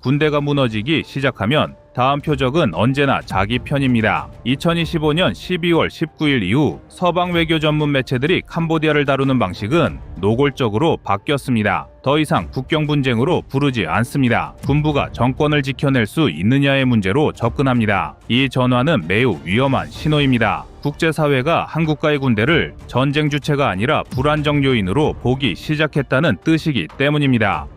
군대가 무너지기 시작하면 다음 표적은 언제나 자기 편입니다. 2025년 12월 19일 이후 서방 외교 전문 매체들이 캄보디아를 다루는 방식은 노골적으로 바뀌었습니다. 더 이상 국경 분쟁으로 부르지 않습니다. 군부가 정권을 지켜낼 수 있느냐의 문제로 접근합니다. 이 전환은 매우 위험한 신호입니다. 국제사회가 한 국가의 군대를 전쟁 주체가 아니라 불안정 요인으로 보기 시작했다는 뜻이기 때문입니다.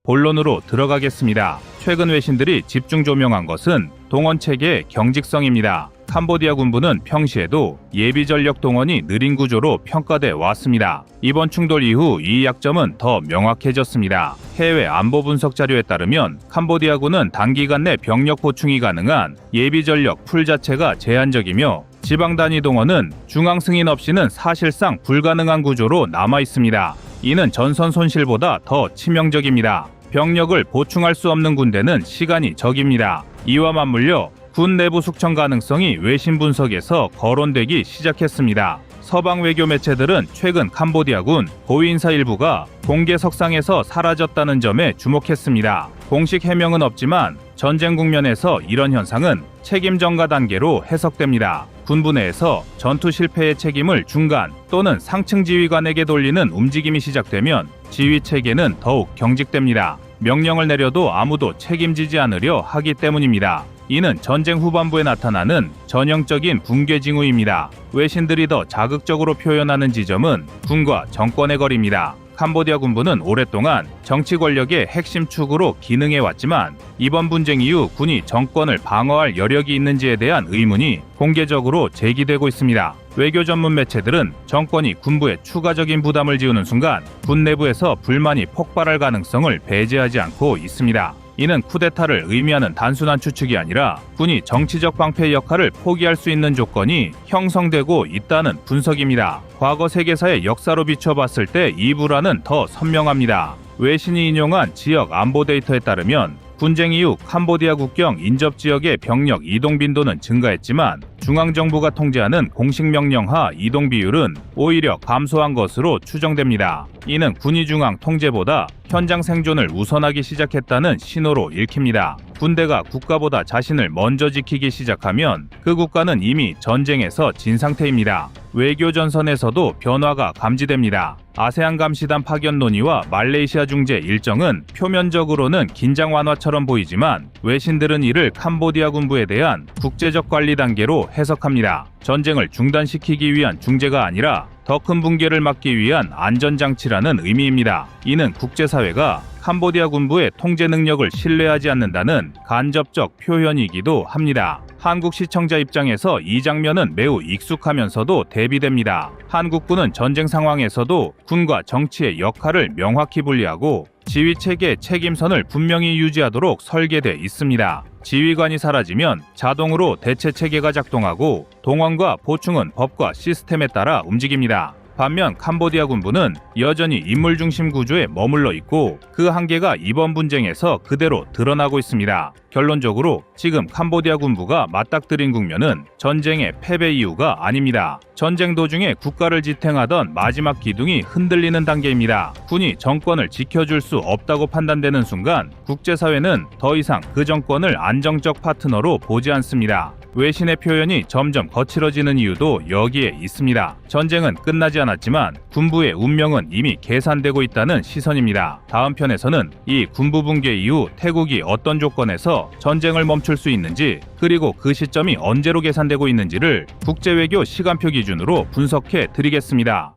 본론으로 들어가겠습니다. 최근 외신들이 집중 조명한 것은 동원 체계의 경직성입니다. 캄보디아 군부는 평시에도 예비 전력 동원이 느린 구조로 평가돼 왔습니다. 이번 충돌 이후 이 약점은 더 명확해졌습니다. 해외 안보 분석 자료에 따르면 캄보디아군은 단기간 내 병력 보충이 가능한 예비 전력 풀 자체가 제한적이며 지방 단위 동원은 중앙 승인 없이는 사실상 불가능한 구조로 남아 있습니다. 이는 전선 손실보다 더 치명적입니다. 병력을 보충할 수 없는 군대는 시간이 적입니다. 이와 맞물려 군 내부 숙청 가능성이 외신 분석에서 거론되기 시작했습니다. 서방 외교 매체들은 최근 캄보디아군 고위인사 일부가 공개석상에서 사라졌다는 점에 주목했습니다. 공식 해명은 없지만 전쟁 국면에서 이런 현상은 책임 전가 단계로 해석됩니다. 군부 내에서 전투 실패의 책임을 중간 또는 상층 지휘관에게 돌리는 움직임이 시작되면 지휘 체계는 더욱 경직됩니다. 명령을 내려도 아무도 책임지지 않으려 하기 때문입니다. 이는 전쟁 후반부에 나타나는 전형적인 붕괴 징후입니다. 외신들이 더 자극적으로 표현하는 지점은 군과 정권의 거리입니다. 캄보디아 군부는 오랫동안 정치 권력의 핵심 축으로 기능해왔지만 이번 분쟁 이후 군이 정권을 방어할 여력이 있는지에 대한 의문이 공개적으로 제기되고 있습니다. 외교 전문 매체들은 정권이 군부에 추가적인 부담을 지우는 순간 군 내부에서 불만이 폭발할 가능성을 배제하지 않고 있습니다. 이는 쿠데타를 의미하는 단순한 추측이 아니라 군이 정치적 방패 역할을 포기할 수 있는 조건이 형성되고 있다는 분석입니다. 과거 세계사의 역사로 비춰봤을 때 이 불안은 더 선명합니다. 외신이 인용한 지역 안보 데이터에 따르면 분쟁 이후 캄보디아 국경 인접 지역의 병력 이동 빈도는 증가했지만 중앙정부가 통제하는 공식 명령하 이동 비율은 오히려 감소한 것으로 추정됩니다. 이는 군위 중앙 통제보다 현장 생존을 우선하기 시작했다는 신호로 읽힙니다. 군대가 국가보다 자신을 먼저 지키기 시작하면 그 국가는 이미 전쟁에서 진 상태입니다. 외교 전선에서도 변화가 감지됩니다. 아세안 감시단 파견 논의와 말레이시아 중재 일정은 표면적으로는 긴장 완화처럼 보이지만 외신들은 이를 캄보디아 군부에 대한 국제적 관리 단계로 해석합니다. 전쟁을 중단시키기 위한 중재가 아니라 더 큰 붕괴를 막기 위한 안전장치라는 의미입니다. 이는 국제사회가 캄보디아 군부의 통제 능력을 신뢰하지 않는다는 간접적 표현이기도 합니다. 한국 시청자 입장에서 이 장면은 매우 익숙하면서도 대비됩니다. 한국군은 전쟁 상황에서도 군과 정치의 역할을 명확히 분리하고 지휘체계 책임선을 분명히 유지하도록 설계돼 있습니다. 지휘관이 사라지면 자동으로 대체체계가 작동하고 동원과 보충은 법과 시스템에 따라 움직입니다. 반면 캄보디아 군부는 여전히 인물 중심 구조에 머물러 있고 그 한계가 이번 분쟁에서 그대로 드러나고 있습니다. 결론적으로 지금 캄보디아 군부가 맞닥뜨린 국면은 전쟁의 패배 이유가 아닙니다. 전쟁 도중에 국가를 지탱하던 마지막 기둥이 흔들리는 단계입니다. 군이 정권을 지켜줄 수 없다고 판단되는 순간 국제사회는 더 이상 그 정권을 안정적 파트너로 보지 않습니다. 외신의 표현이 점점 거칠어지는 이유도 여기에 있습니다. 전쟁은 끝나지 않았지만 군부의 운명은 이미 계산되고 있다는 시선입니다. 다음 편에서는 이 군부 붕괴 이후 태국이 어떤 조건에서 전쟁을 멈출 수 있는지 그리고 그 시점이 언제로 계산되고 있는지를 국제외교 시간표 기준으로 분석해 드리겠습니다.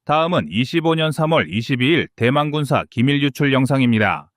다음은 25년 3월 22일 대만 군사 기밀 유출 영상입니다.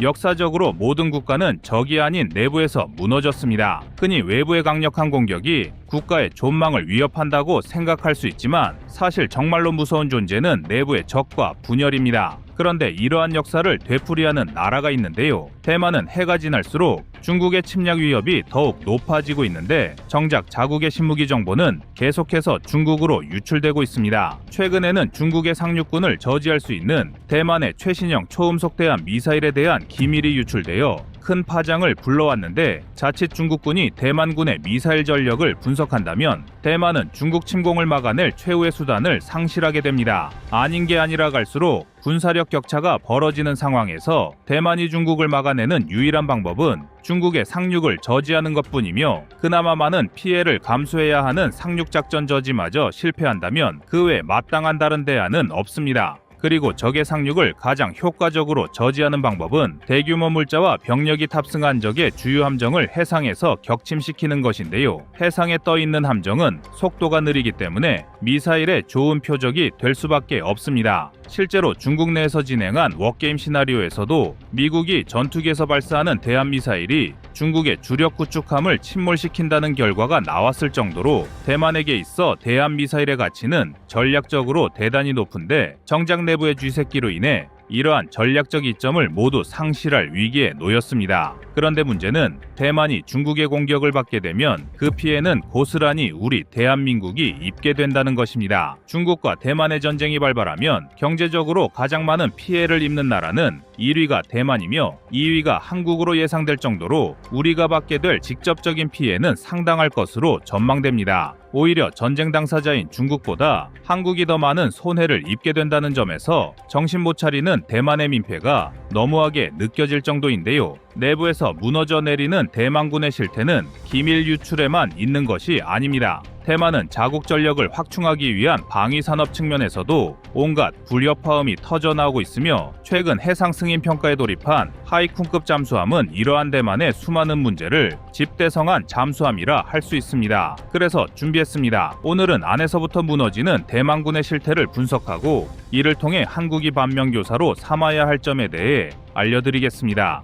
역사적으로 모든 국가는 적이 아닌 내부에서 무너졌습니다. 흔히 외부의 강력한 공격이 국가의 존망을 위협한다고 생각할 수 있지만 사실 정말로 무서운 존재는 내부의 적과 분열입니다. 그런데 이러한 역사를 되풀이하는 나라가 있는데요. 대만은 해가 지날수록 중국의 침략 위협이 더욱 높아지고 있는데 정작 자국의 신무기 정보는 계속해서 중국으로 유출되고 있습니다. 최근에는 중국의 상륙군을 저지할 수 있는 대만의 최신형 초음속 대함 미사일에 대한 기밀이 유출되어 큰 파장을 불러왔는데 자칫 중국군이 대만군의 미사일 전력을 분석한다면 대만은 중국 침공을 막아낼 최후의 수단을 상실하게 됩니다. 아닌 게 아니라 갈수록 군사력 격차가 벌어지는 상황에서 대만이 중국을 막아내는 유일한 방법은 중국의 상륙을 저지하는 것뿐이며 그나마 많은 피해를 감수해야 하는 상륙작전 저지마저 실패한다면 그 외 마땅한 다른 대안은 없습니다. 그리고 적의 상륙을 가장 효과적으로 저지하는 방법은 대규모 물자와 병력이 탑승한 적의 주요 함정을 해상에서 격침시키는 것인데요. 해상에 떠 있는 함정은 속도가 느리기 때문에 미사일의 좋은 표적이 될 수밖에 없습니다. 실제로 중국 내에서 진행한 워게임 시나리오에서도 미국이 전투기에서 발사하는 대한미사일이 중국의 주력 구축함을 침몰시킨다는 결과가 나왔을 정도로 대만에게 있어 대한미사일의 가치는 전략적으로 대단히 높은데 정작 내부의 쥐새끼로 인해 이러한 전략적 이점을 모두 상실할 위기에 놓였습니다. 그런데 문제는 대만이 중국의 공격을 받게 되면 그 피해는 고스란히 우리 대한민국이 입게 된다는 것입니다. 중국과 대만의 전쟁이 발발하면 경제적으로 가장 많은 피해를 입는 나라는 1위가 대만이며 2위가 한국으로 예상될 정도로 우리가 받게 될 직접적인 피해는 상당할 것으로 전망됩니다. 오히려 전쟁 당사자인 중국보다 한국이 더 많은 손해를 입게 된다는 점에서 정신 못 차리는 대만의 민폐가 너무하게 느껴질 정도인데요. 내부에서 무너져 내리는 대만군의 실태는 기밀 유출에만 있는 것이 아닙니다. 대만은 자국 전력을 확충하기 위한 방위산업 측면에서도 온갖 불협화음이 터져나오고 있으며 최근 해상 승인 평가에 돌입한 하이쿤급 잠수함은 이러한 대만의 수많은 문제를 집대성한 잠수함이라 할 수 있습니다. 그래서 준비했습니다. 오늘은 안에서부터 무너지는 대만군의 실태를 분석하고 이를 통해 한국이 반면교사로 삼아야 할 점에 대해 알려드리겠습니다.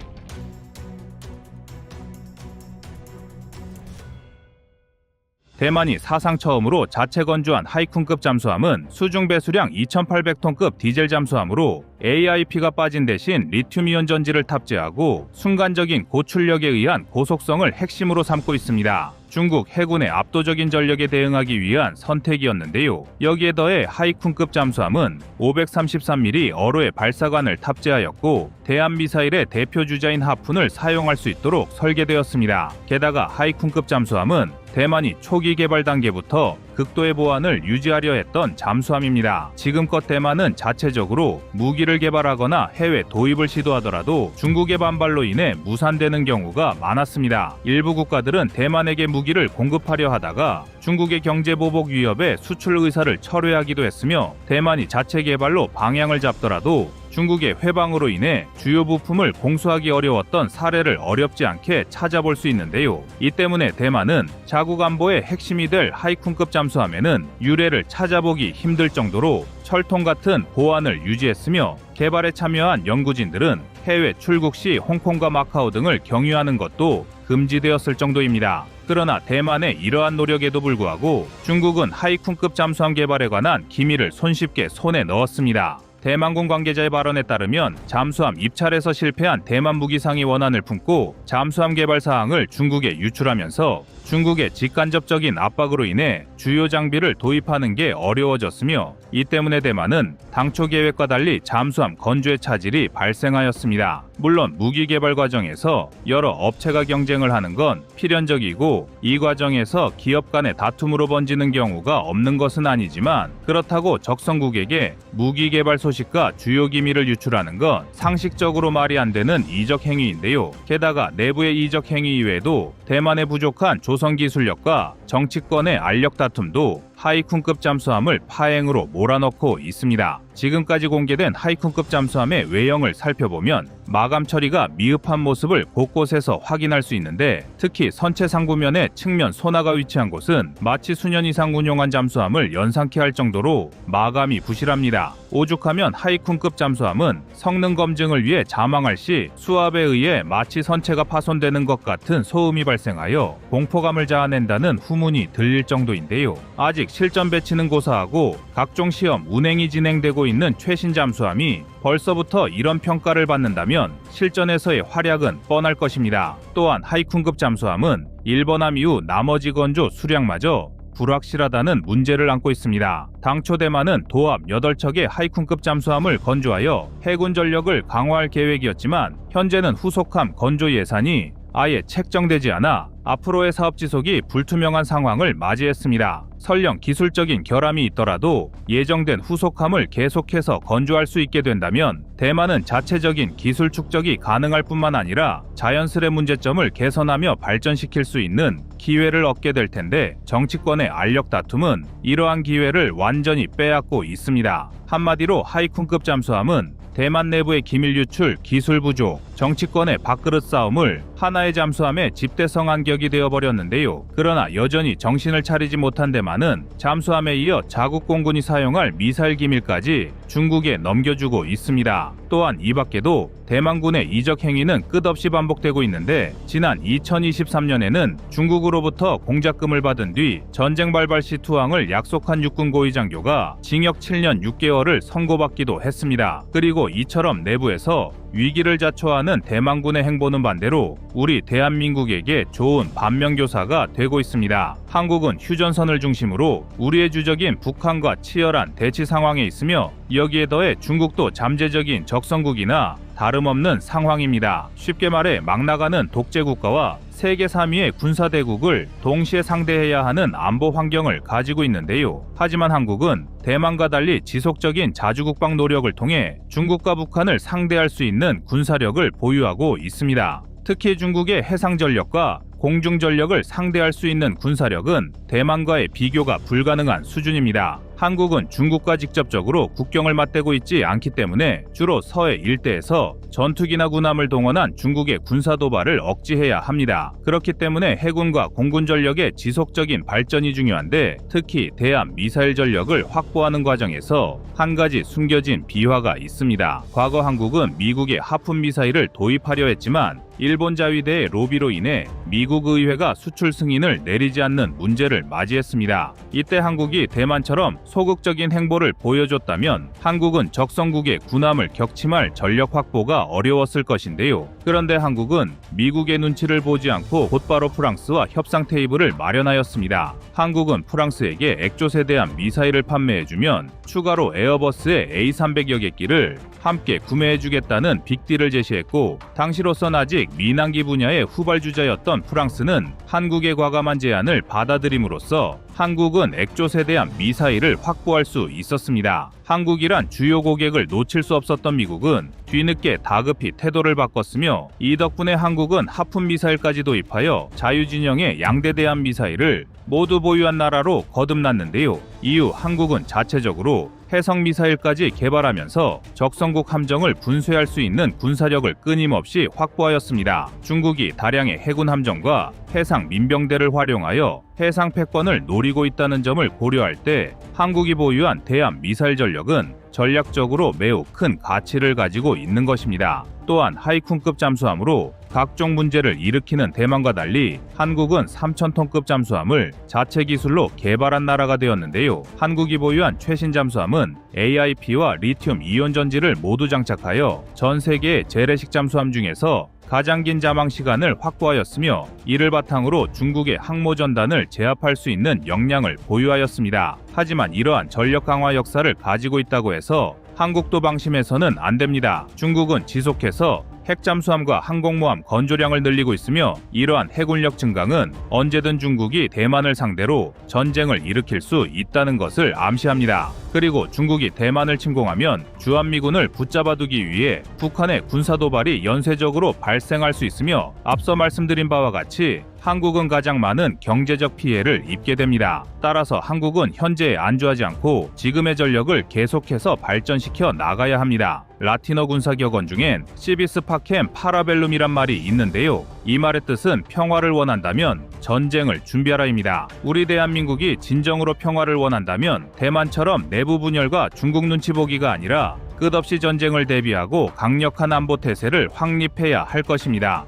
대만이 사상 처음으로 자체 건조한 하이쿤급 잠수함은 수중 배수량 2,800톤급 디젤 잠수함으로 AIP가 빠진 대신 리튬이온 전지를 탑재하고 순간적인 고출력에 의한 고속성을 핵심으로 삼고 있습니다. 중국 해군의 압도적인 전력에 대응하기 위한 선택이었는데요. 여기에 더해 하이쿤급 잠수함은 533mm 어로의 발사관을 탑재하였고 대한미사일의 대표 주자인 하푼을 사용할 수 있도록 설계되었습니다. 게다가 하이쿤급 잠수함은 대만이 초기 개발 단계부터 극도의 보안을 유지하려 했던 잠수함입니다. 지금껏 대만은 자체적으로 무기를 개발하거나 해외 도입을 시도하더라도 중국의 반발로 인해 무산되는 경우가 많았습니다. 일부 국가들은 대만에게 무기를 공급하려 하다가 중국의 경제 보복 위협에 수출 의사를 철회하기도 했으며 대만이 자체 개발로 방향을 잡더라도 중국의 회방으로 인해 주요 부품을 공수하기 어려웠던 사례를 어렵지 않게 찾아볼 수 있는데요. 이 때문에 대만은 자국 안보의 핵심이 될 하이쿤급 잠수함에는 유래를 찾아보기 힘들 정도로 철통 같은 보안을 유지했으며 개발에 참여한 연구진들은 해외 출국 시 홍콩과 마카오 등을 경유하는 것도 금지되었을 정도입니다. 그러나 대만의 이러한 노력에도 불구하고 중국은 하이쿤급 잠수함 개발에 관한 기밀을 손쉽게 손에 넣었습니다. 대만군 관계자의 발언에 따르면 잠수함 입찰에서 실패한 대만 무기상이 원한을 품고 잠수함 개발 사항을 중국에 유출하면서 중국의 직간접적인 압박으로 인해 주요 장비를 도입하는 게 어려워졌으며 이 때문에 대만은 당초 계획과 달리 잠수함 건조의 차질이 발생하였습니다. 물론 무기 개발 과정에서 여러 업체가 경쟁을 하는 건 필연적이고 이 과정에서 기업 간의 다툼으로 번지는 경우가 없는 것은 아니지만 그렇다고 적성국에게 무기 개발 소식과 주요 기밀을 유출하는 건 상식적으로 말이 안 되는 이적 행위인데요. 게다가 내부의 이적 행위 이외에도 대만의 부족한 조선 기술력과 정치권의 알력 다툼도 하이쿤급 잠수함을 파행으로 몰아넣고 있습니다. 지금까지 공개된 하이쿤급 잠수함의 외형을 살펴보면 마감 처리가 미흡한 모습을 곳곳에서 확인할 수 있는데, 특히 선체 상부면에 측면 소나가 위치한 곳은 마치 수년 이상 운용한 잠수함을 연상케 할 정도로 마감이 부실합니다. 오죽하면 하이쿤급 잠수함은 성능 검증을 위해 잠항할 시 수압에 의해 마치 선체가 파손되는 것 같은 소음이 발생하여 공포감을 자아낸다는 후문이 들릴 정도인데요. 아직 실전 배치는 고사하고 각종 시험 운행이 진행되고 있는 최신 잠수함이 벌써부터 이런 평가를 받는다면 실전에서의 활약은 뻔할 것입니다. 또한 하이쿤급 잠수함은 일본함 이후 나머지 건조 수량마저 불확실하다는 문제를 안고 있습니다. 당초 대만은 도합 8척의 하이쿤급 잠수함을 건조하여 해군 전력을 강화할 계획이었지만, 현재는 후속함 건조 예산이 아예 책정되지 않아 앞으로의 사업 지속이 불투명한 상황을 맞이했습니다. 설령 기술적인 결함이 있더라도 예정된 후속함을 계속해서 건조할 수 있게 된다면 대만은 자체적인 기술 축적이 가능할 뿐만 아니라 자연스레 문제점을 개선하며 발전시킬 수 있는 기회를 얻게 될 텐데, 정치권의 알력 다툼은 이러한 기회를 완전히 빼앗고 있습니다. 한마디로 하이쿤급 잠수함은 대만 내부의 기밀 유출, 기술 부족, 정치권의 밥그릇 싸움을 하나의 잠수함의 집대성한 격이 되어버렸는데요. 그러나 여전히 정신을 차리지 못한 대만은 잠수함에 이어 자국 공군이 사용할 미사일 기밀까지 중국에 넘겨주고 있습니다. 또한 이 밖에도 대만군의 이적 행위는 끝없이 반복되고 있는데, 지난 2023년에는 중국으로부터 공작금을 받은 뒤 전쟁 발발 시 투항을 약속한 육군 고위 장교가 징역 7년 6개월을 선고받기도 했습니다. 그리고 이처럼 내부에서 위기를 자초하는 대만군의 행보는 반대로 우리 대한민국에게 좋은 반면교사가 되고 있습니다. 한국은 휴전선을 중심으로 우리의 주적인 북한과 치열한 대치 상황에 있으며, 여기에 더해 중국도 잠재적인 적성국이나 다름없는 상황입니다. 쉽게 말해 막 나가는 독재국가와 세계 3위의 군사대국을 동시에 상대해야 하는 안보 환경을 가지고 있는데요. 하지만 한국은 대만과 달리 지속적인 자주국방 노력을 통해 중국과 북한을 상대할 수 있는 군사력을 보유하고 있습니다. 특히 중국의 해상전력과 공중전력을 상대할 수 있는 군사력은 대만과의 비교가 불가능한 수준입니다. 한국은 중국과 직접적으로 국경을 맞대고 있지 않기 때문에 주로 서해 일대에서 전투기나 군함을 동원한 중국의 군사 도발을 억제해야 합니다. 그렇기 때문에 해군과 공군 전력의 지속적인 발전이 중요한데, 특히 대함 미사일 전력을 확보하는 과정에서 한 가지 숨겨진 비화가 있습니다. 과거 한국은 미국의 하푼 미사일을 도입하려 했지만 일본 자위대의 로비로 인해 미국 의회가 수출 승인을 내리지 않는 문제를 맞이했습니다. 이때 한국이 대만처럼 소극적인 행보를 보여줬다면 한국은 적성국의 군함을 격침할 전력 확보가 어려웠을 것인데요. 그런데 한국은 미국의 눈치를 보지 않고 곧바로 프랑스와 협상 테이블을 마련하였습니다. 한국은 프랑스에게 액조세 대한 미사일을 판매해주면 추가로 에어버스의 A300여 개기를 함께 구매해주겠다는 빅딜을 제시했고, 당시로선 아직 민항기 분야의 후발주자였던 프랑스는 한국의 과감한 제안을 받아들임으로써 한국은 액조세대함 미사일을 확보할 수 있었습니다. 한국이란 주요 고객을 놓칠 수 없었던 미국은 뒤늦게 다급히 태도를 바꿨으며, 이 덕분에 한국은 하푼 미사일까지 도입하여 자유진영의 양대대함 미사일을 모두 보유한 나라로 거듭났는데요. 이후 한국은 자체적으로 해성 미사일까지 개발하면서 적성국 함정을 분쇄할 수 있는 군사력을 끊임없이 확보하였습니다. 중국이 다량의 해군 함정과 해상 민병대를 활용하여 해상 패권을 노리고 있다는 점을 고려할 때 한국이 보유한 대함 미사일 전력은 전략적으로 매우 큰 가치를 가지고 있는 것입니다. 또한 하이쿤급 잠수함으로 각종 문제를 일으키는 대만과 달리 한국은 3,000톤급 잠수함을 자체 기술로 개발한 나라가 되었는데요. 한국이 보유한 최신 잠수함은 AIP와 리튬 이온 전지를 모두 장착하여 전 세계의 재래식 잠수함 중에서 가장 긴 잠항 시간을 확보하였으며, 이를 바탕으로 중국의 항모 전단을 제압할 수 있는 역량을 보유하였습니다. 하지만 이러한 전력 강화 역사를 가지고 있다고 해서 한국도 방심해서는 안 됩니다. 중국은 지속해서 핵잠수함과 항공모함 건조량을 늘리고 있으며, 이러한 해군력 증강은 언제든 중국이 대만을 상대로 전쟁을 일으킬 수 있다는 것을 암시합니다. 그리고 중국이 대만을 침공하면 주한미군을 붙잡아두기 위해 북한의 군사도발이 연쇄적으로 발생할 수 있으며, 앞서 말씀드린 바와 같이 한국은 가장 많은 경제적 피해를 입게 됩니다. 따라서 한국은 현재에 안주하지 않고 지금의 전력을 계속해서 발전시켜 나가야 합니다. 라틴어 군사 격언 중엔 시비스 파켐 파라벨룸이란 말이 있는데요. 이 말의 뜻은 평화를 원한다면 전쟁을 준비하라입니다. 우리 대한민국이 진정으로 평화를 원한다면 대만처럼 내부 분열과 중국 눈치 보기가 아니라 끝없이 전쟁을 대비하고 강력한 안보 태세를 확립해야 할 것입니다.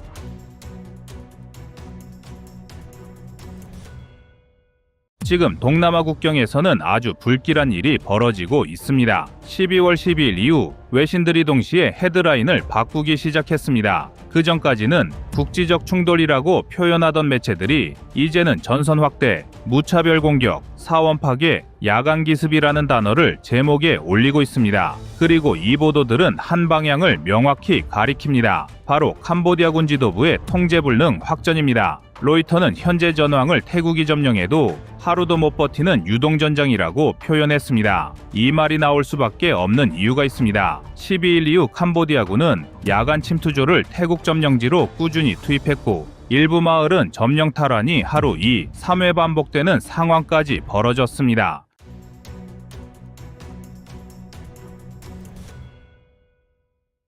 지금 동남아 국경에서는 아주 불길한 일이 벌어지고 있습니다. 12월 12일 이후 외신들이 동시에 헤드라인을 바꾸기 시작했습니다. 그 전까지는 국지적 충돌이라고 표현하던 매체들이 이제는 전선 확대, 무차별 공격, 사원 파괴, 야간 기습이라는 단어를 제목에 올리고 있습니다. 그리고 이 보도들은 한 방향을 명확히 가리킵니다. 바로 캄보디아군 지도부의 통제 불능 확전입니다. 로이터는 현재 전황을 태국이 점령해도 하루도 못 버티는 유동전장이라고 표현했습니다. 이 말이 나올 수밖에 없는 이유가 있습니다. 12일 이후 캄보디아군은 야간 침투조를 태국 점령지로 꾸준히 투입했고 일부 마을은 점령 탈환이 하루 2, 3회 반복되는 상황까지 벌어졌습니다.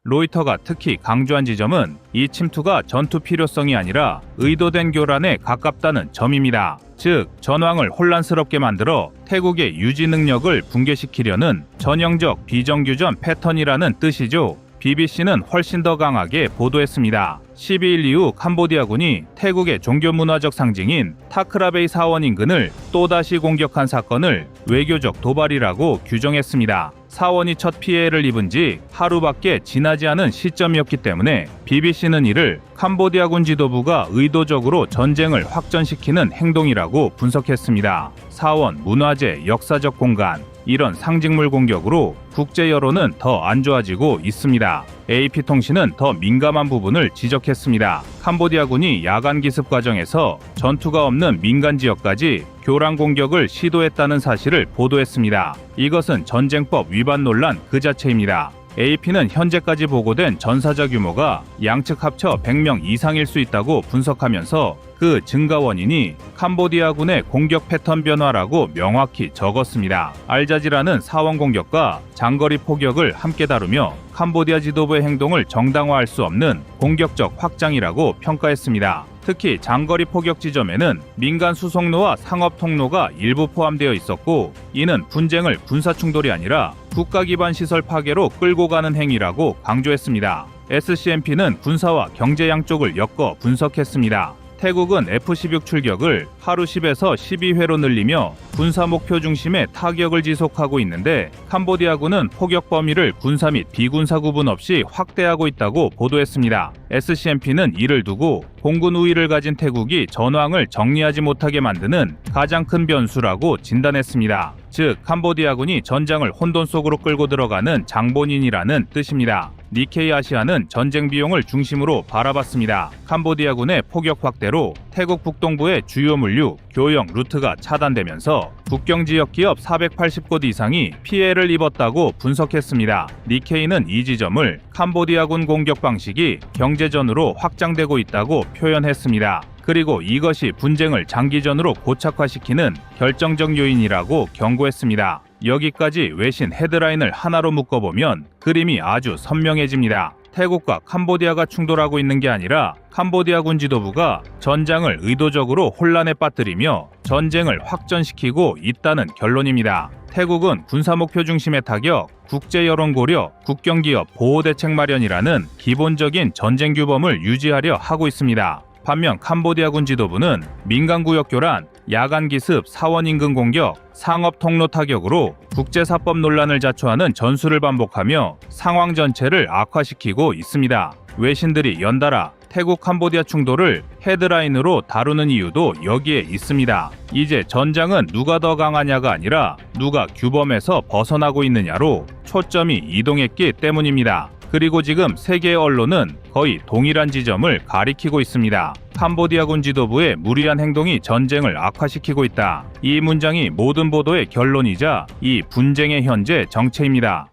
로이터가 특히 강조한 지점은 이 침투가 전투 필요성이 아니라 의도된 교란에 가깝다는 점입니다. 즉, 전황을 혼란스럽게 만들어 태국의 유지 능력을 붕괴시키려는 전형적 비정규전 패턴이라는 뜻이죠. BBC는 훨씬 더 강하게 보도했습니다. 12일 이후 캄보디아군이 태국의 종교문화적 상징인 타크라베이 사원 인근을 또다시 공격한 사건을 외교적 도발이라고 규정했습니다. 사원이 첫 피해를 입은 지 하루밖에 지나지 않은 시점이었기 때문에 BBC는 이를 캄보디아군 지도부가 의도적으로 전쟁을 확전시키는 행동이라고 분석했습니다. 사원, 문화재, 역사적 공간, 이런 상징물 공격으로 국제 여론은 더 안 좋아지고 있습니다. AP통신은 더 민감한 부분을 지적했습니다. 캄보디아군이 야간 기습 과정에서 전투가 없는 민간 지역까지 교란 공격을 시도했다는 사실을 보도했습니다. 이것은 전쟁법 위반 논란 그 자체입니다. AP는 현재까지 보고된 전사자 규모가 양측 합쳐 100명 이상일 수 있다고 분석하면서 그 증가 원인이 캄보디아군의 공격 패턴 변화라고 명확히 적었습니다. 알자지라는 사원 공격과 장거리 포격을 함께 다루며 캄보디아 지도부의 행동을 정당화할 수 없는 공격적 확장이라고 평가했습니다. 특히 장거리 포격 지점에는 민간 수송로와 상업 통로가 일부 포함되어 있었고 이는 분쟁을 군사 충돌이 아니라 국가 기반 시설 파괴로 끌고 가는 행위라고 강조했습니다. SCMP는 군사와 경제 양쪽을 엮어 분석했습니다. 태국은 F-16 출격을 하루 10에서 12회로 늘리며 군사 목표 중심의 타격을 지속하고 있는데 캄보디아군은 포격 범위를 군사 및 비군사 구분 없이 확대하고 있다고 보도했습니다. SCMP는 이를 두고 공군 우위를 가진 태국이 전황을 정리하지 못하게 만드는 가장 큰 변수라고 진단했습니다. 즉, 캄보디아군이 전장을 혼돈 속으로 끌고 들어가는 장본인이라는 뜻입니다. 니케이 아시아는 전쟁 비용을 중심으로 바라봤습니다. 캄보디아군의 포격 확대로 태국 북동부의 주요 물류, 교역 루트가 차단되면서 국경 지역 기업 480곳 이상이 피해를 입었다고 분석했습니다. 니케이는 이 지점을 캄보디아군 공격 방식이 경제전으로 확장되고 있다고 표현했습니다. 그리고 이것이 분쟁을 장기전으로 고착화시키는 결정적 요인이라고 경고했습니다. 여기까지 외신 헤드라인을 하나로 묶어보면 그림이 아주 선명해집니다. 태국과 캄보디아가 충돌하고 있는 게 아니라 캄보디아군 지도부가 전장을 의도적으로 혼란에 빠뜨리며 전쟁을 확전시키고 있다는 결론입니다. 태국은 군사 목표 중심의 타격, 국제 여론 고려, 국경 기업 보호 대책 마련이라는 기본적인 전쟁 규범을 유지하려 하고 있습니다. 반면 캄보디아군 지도부는 민간구역 교란, 야간 기습, 사원 인근 공격, 상업 통로 타격으로 국제사법 논란을 자초하는 전술을 반복하며 상황 전체를 악화시키고 있습니다. 외신들이 연달아 태국 캄보디아 충돌을 헤드라인으로 다루는 이유도 여기에 있습니다. 이제 전장은 누가 더 강하냐가 아니라 누가 규범에서 벗어나고 있느냐로 초점이 이동했기 때문입니다. 그리고 지금 세계 언론은 거의 동일한 지점을 가리키고 있습니다. 캄보디아군 지도부의 무리한 행동이 전쟁을 악화시키고 있다. 이 문장이 모든 보도의 결론이자 이 분쟁의 현재 정체입니다.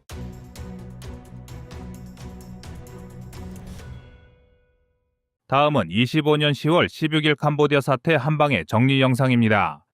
다음은 25년 10월 16일 캄보디아 사태 한방의 정리 영상입니다.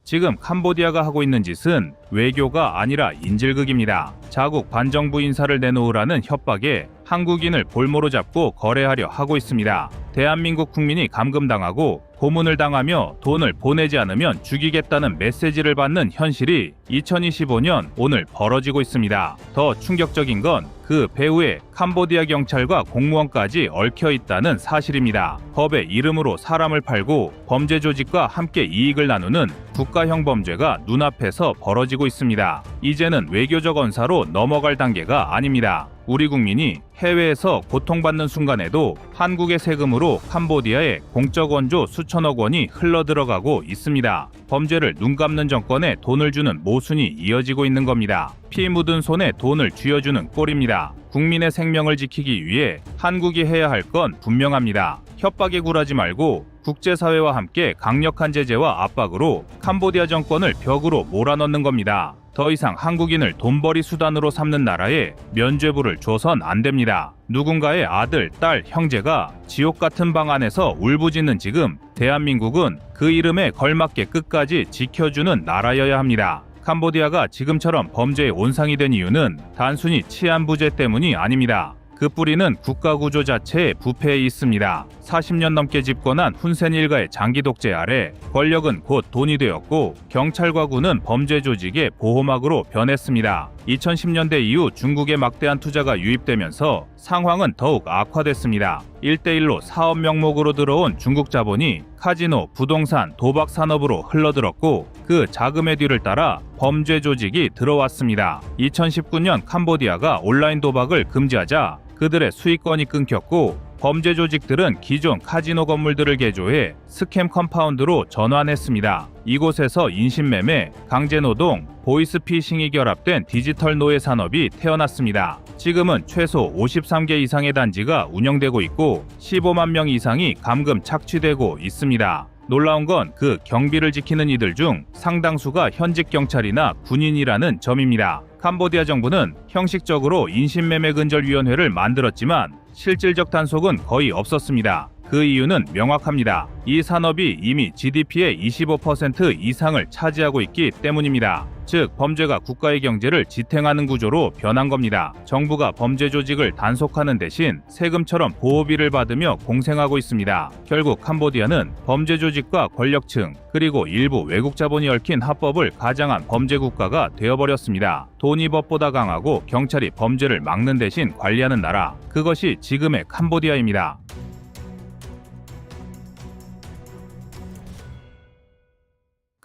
지금 캄보디아가 하고 있는 짓은 외교가 아니라 인질극입니다. 자국 반정부 인사를 내놓으라는 협박에 한국인을 볼모로 잡고 거래하려 하고 있습니다. 대한민국 국민이 감금당하고 고문을 당하며 돈을 보내지 않으면 죽이겠다는 메시지를 받는 현실이 2025년 오늘 벌어지고 있습니다. 더 충격적인 건 그 배후에 캄보디아 경찰과 공무원까지 얽혀 있다는 사실입니다. 법의 이름으로 사람을 팔고 범죄 조직과 함께 이익을 나누는 국가형 범죄가 눈앞에서 벌어지고 있습니다. 이제는 외교적 언사로 넘어갈 단계가 아닙니다. 우리 국민이 해외에서 고통받는 순간에도 한국의 세금으로 캄보디아에 공적 원조 수천억 원이 흘러들어가고 있습니다. 범죄를 눈감는 정권에 돈을 주는 모순이 이어지고 있는 겁니다. 피 묻은 손에 돈을 쥐어주는 꼴입니다. 국민의 생명을 지키기 위해 한국이 해야 할 건 분명합니다. 협박에 굴하지 말고 국제사회와 함께 강력한 제재와 압박으로 캄보디아 정권을 벽으로 몰아넣는 겁니다. 더 이상 한국인을 돈벌이 수단으로 삼는 나라에 면죄부를 줘선 안 됩니다. 누군가의 아들, 딸, 형제가 지옥 같은 방 안에서 울부짖는 지금 대한민국은 그 이름에 걸맞게 끝까지 지켜주는 나라여야 합니다. 캄보디아가 지금처럼 범죄의 온상이 된 이유는 단순히 치안 부재 때문이 아닙니다. 그 뿌리는 국가구조 자체의 부패에 있습니다. 40년 넘게 집권한 훈센 일가의 장기 독재 아래 권력은 곧 돈이 되었고 경찰과 군은 범죄 조직의 보호막으로 변했습니다. 2010년대 이후 중국의 막대한 투자가 유입되면서 상황은 더욱 악화됐습니다. 1대1로 사업 명목으로 들어온 중국 자본이 카지노, 부동산, 도박 산업으로 흘러들었고 그 자금의 뒤를 따라 범죄 조직이 들어왔습니다. 2019년 캄보디아가 온라인 도박을 금지하자 그들의 수익권이 끊겼고 범죄 조직들은 기존 카지노 건물들을 개조해 스캠 컴파운드로 전환했습니다. 이곳에서 인신매매, 강제노동, 보이스피싱이 결합된 디지털 노예 산업이 태어났습니다. 지금은 최소 53개 이상의 단지가 운영되고 있고 15만 명 이상이 감금 착취되고 있습니다. 놀라운 건 그 경비를 지키는 이들 중 상당수가 현직 경찰이나 군인이라는 점입니다. 캄보디아 정부는 형식적으로 인신매매근절위원회를 만들었지만 실질적 단속은 거의 없었습니다. 그 이유는 명확합니다. 이 산업이 이미 GDP의 25% 이상을 차지하고 있기 때문입니다. 즉, 범죄가 국가의 경제를 지탱하는 구조로 변한 겁니다. 정부가 범죄 조직을 단속하는 대신 세금처럼 보호비를 받으며 공생하고 있습니다. 결국 캄보디아는 범죄 조직과 권력층, 그리고 일부 외국 자본이 얽힌 합법을 가장한 범죄 국가가 되어버렸습니다. 돈이 법보다 강하고 경찰이 범죄를 막는 대신 관리하는 나라, 그것이 지금의 캄보디아입니다.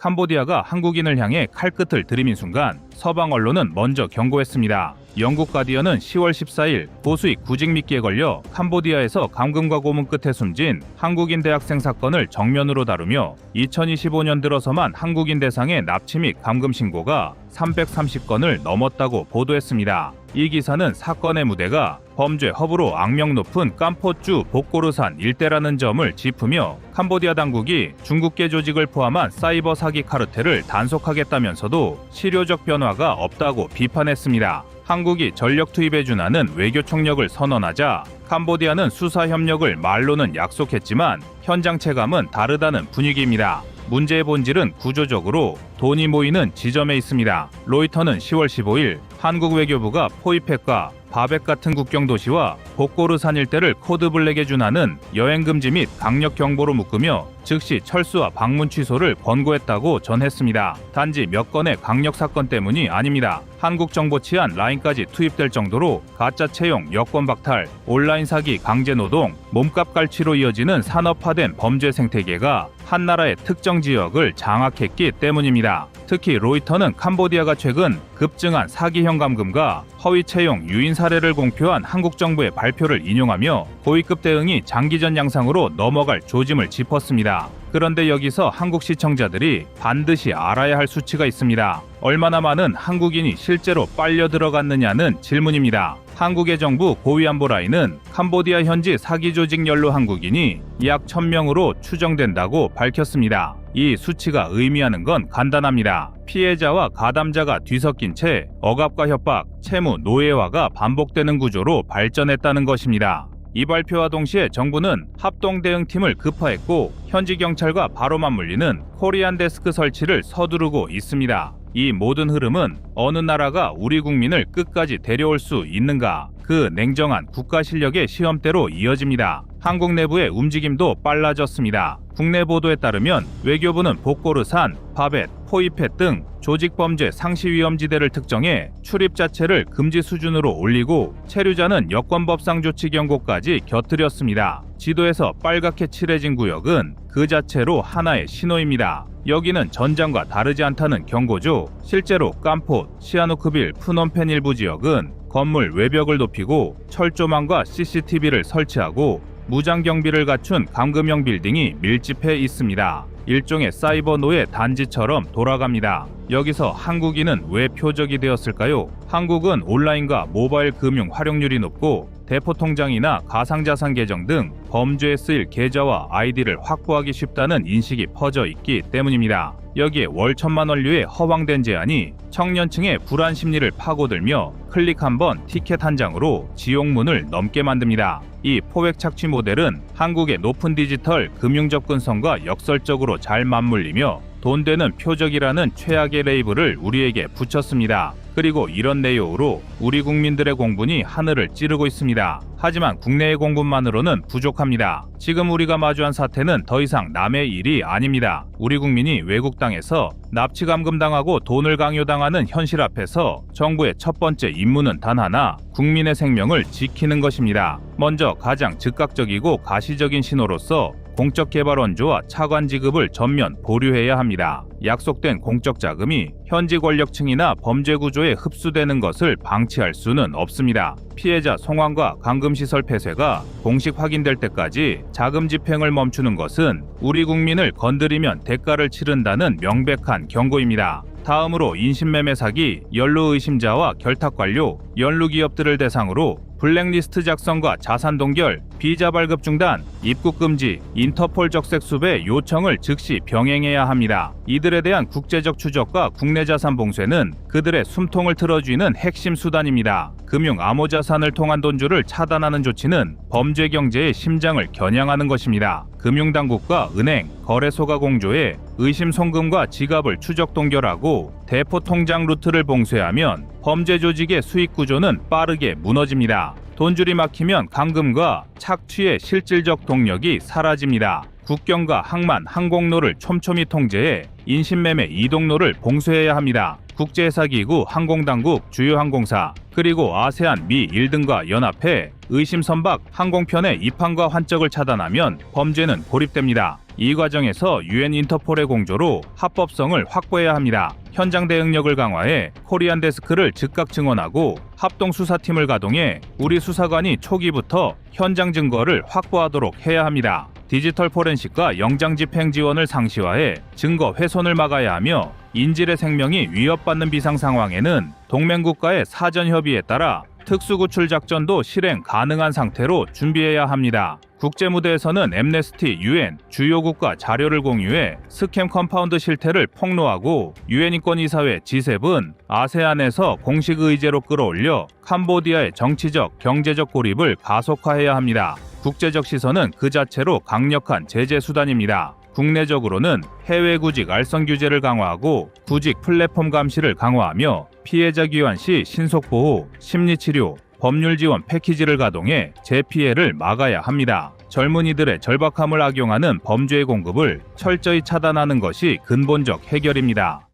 캄보디아가 한국인을 향해 칼끝을 들이민 순간 서방 언론은 먼저 경고했습니다. 영국 가디언은 10월 14일 보수익 구직 미끼에 걸려 캄보디아에서 감금과 고문 끝에 숨진 한국인 대학생 사건을 정면으로 다루며 2025년 들어서만 한국인 대상의 납치 및 감금 신고가 330건을 넘었다고 보도했습니다. 이 기사는 사건의 무대가 범죄 허브로 악명 높은 깜포주 복고르산 일대라는 점을 짚으며 캄보디아 당국이 중국계 조직을 포함한 사이버 사기 카르텔을 단속하겠다면서도 실효적 변화가 없다고 비판했습니다. 한국이 전력 투입에 준하는 외교 총력을 선언하자 캄보디아는 수사 협력을 말로는 약속했지만 현장 체감은 다르다는 분위기입니다. 문제의 본질은 구조적으로 돈이 모이는 지점에 있습니다. 로이터는 10월 15일 한국 외교부가 포이펫과 바벡 같은 국경 도시와 복고르산 일대를 코드블랙에 준하는 여행금지 및 강력 경보로 묶으며 즉시 철수와 방문 취소를 권고했다고 전했습니다. 단지 몇 건의 강력 사건 때문이 아닙니다. 한국 정보 치안 라인까지 투입될 정도로 가짜 채용, 여권 박탈, 온라인 사기, 강제노동, 몸값 갈취로 이어지는 산업화된 범죄 생태계가 한 나라의 특정 지역을 장악했기 때문입니다. 특히 로이터는 캄보디아가 최근 급증한 사기형 감금과 허위 채용, 유인 사례를 공표한 한국 정부의 발표를 인용하며 고위급 대응이 장기전 양상으로 넘어갈 조짐을 짚었습니다. 그런데 여기서 한국 시청자들이 반드시 알아야 할 수치가 있습니다. 얼마나 많은 한국인이 실제로 빨려 들어갔느냐는 질문입니다. 한국의 정부 고위안보라인은 캄보디아 현지 사기 조직 연루 한국인이 약 1000명으로 추정된다고 밝혔습니다. 이 수치가 의미하는 건 간단합니다. 피해자와 가담자가 뒤섞인 채 억압과 협박, 채무, 노예화가 반복되는 구조로 발전했다는 것입니다. 이 발표와 동시에 정부는 합동 대응팀을 급파했고 현지 경찰과 바로 맞물리는 코리안 데스크 설치를 서두르고 있습니다. 이 모든 흐름은 어느 나라가 우리 국민을 끝까지 데려올 수 있는가, 그 냉정한 국가 실력의 시험대로 이어집니다. 한국 내부의 움직임도 빨라졌습니다. 국내 보도에 따르면 외교부는 복고르산, 바벳, 포이펫 등 조직범죄 상시위험지대를 특정해 출입 자체를 금지 수준으로 올리고 체류자는 여권법상 조치 경고까지 곁들였습니다. 지도에서 빨갛게 칠해진 구역은 그 자체로 하나의 신호입니다. 여기는 전장과 다르지 않다는 경고죠. 실제로 깜폿, 시아누크빌, 푸놈펜 일부 지역은 건물 외벽을 높이고 철조망과 CCTV를 설치하고 무장 경비를 갖춘 감금형 빌딩이 밀집해 있습니다. 일종의 사이버 노예 단지처럼 돌아갑니다. 여기서 한국인은 왜 표적이 되었을까요? 한국은 온라인과 모바일 금융 활용률이 높고 대포통장이나 가상자산 계정 등 범죄에 쓰일 계좌와 아이디를 확보하기 쉽다는 인식이 퍼져 있기 때문입니다. 여기에 월 1,000만 원류의 허황된 제한이 청년층의 불안 심리를 파고들며 클릭 한 번 티켓 한 장으로 지옥문을 넘게 만듭니다. 이 포획 착취 모델은 한국의 높은 디지털 금융 접근성과 역설적으로 잘 맞물리며 돈 되는 표적이라는 최악의 레이블을 우리에게 붙였습니다. 그리고 이런 내용으로 우리 국민들의 공분이 하늘을 찌르고 있습니다. 하지만 국내의 공분만으로는 부족합니다. 지금 우리가 마주한 사태는 더 이상 남의 일이 아닙니다. 우리 국민이 외국 땅에서 납치 감금당하고 돈을 강요당하는 현실 앞에서 정부의 첫 번째 임무는 단 하나, 국민의 생명을 지키는 것입니다. 먼저 가장 즉각적이고 가시적인 신호로서 공적 개발 원조와 차관 지급을 전면 보류해야 합니다. 약속된 공적 자금이 현지 권력층이나 범죄 구조에 흡수되는 것을 방치할 수는 없습니다. 피해자 송환과 감금시설 폐쇄가 공식 확인될 때까지 자금 집행을 멈추는 것은 우리 국민을 건드리면 대가를 치른다는 명백한 경고입니다. 다음으로 인신매매 사기, 연루 의심자와 결탁 관료, 연루 기업들을 대상으로 블랙리스트 작성과 자산 동결, 비자 발급 중단, 입국 금지, 인터폴 적색 수배 요청을 즉시 병행해야 합니다. 이들에 대한 국제적 추적과 국내 자산 봉쇄는 그들의 숨통을 틀어쥐는 핵심 수단입니다. 금융 암호 자산을 통한 돈주를 차단하는 조치는 범죄 경제의 심장을 겨냥하는 것입니다. 금융당국과 은행, 거래소가 공조해 의심 송금과 지갑을 추적 동결하고 대포 통장 루트를 봉쇄하면 범죄 조직의 수익 구조는 빠르게 무너집니다. 돈줄이 막히면 감금과 착취의 실질적 동력이 사라집니다. 국경과 항만, 항공로를 촘촘히 통제해 인신매매 이동로를 봉쇄해야 합니다. 국제회사기구, 항공당국, 주요 항공사, 그리고 아세안, 미, 일 등과 연합해 의심선박 항공편의 입항과 환적을 차단하면 범죄는 고립됩니다. 이 과정에서 유엔 인터폴의 공조로 합법성을 확보해야 합니다. 현장 대응력을 강화해 코리안 데스크를 즉각 증원하고 합동수사팀을 가동해 우리 수사관이 초기부터 현장 증거를 확보하도록 해야 합니다. 디지털 포렌식과 영장 집행 지원을 상시화해 증거 훼손을 막아야 하며 인질의 생명이 위협받는 비상 상황에는 동맹국가의 사전 협의에 따라 특수구출 작전도 실행 가능한 상태로 준비해야 합니다. 국제무대에서는 엠네스티, 유엔, 주요 국가 자료를 공유해 스캠 컴파운드 실태를 폭로하고 유엔 인권이사회 G7, 아세안에서 공식 의제로 끌어올려 캄보디아의 정치적, 경제적 고립을 가속화해야 합니다. 국제적 시선은 그 자체로 강력한 제재 수단입니다. 국내적으로는 해외 구직 알선 규제를 강화하고 구직 플랫폼 감시를 강화하며 피해자 귀환 시 신속 보호, 심리 치료, 법률 지원 패키지를 가동해 재피해를 막아야 합니다. 젊은이들의 절박함을 악용하는 범죄의 공급을 철저히 차단하는 것이 근본적 해결입니다.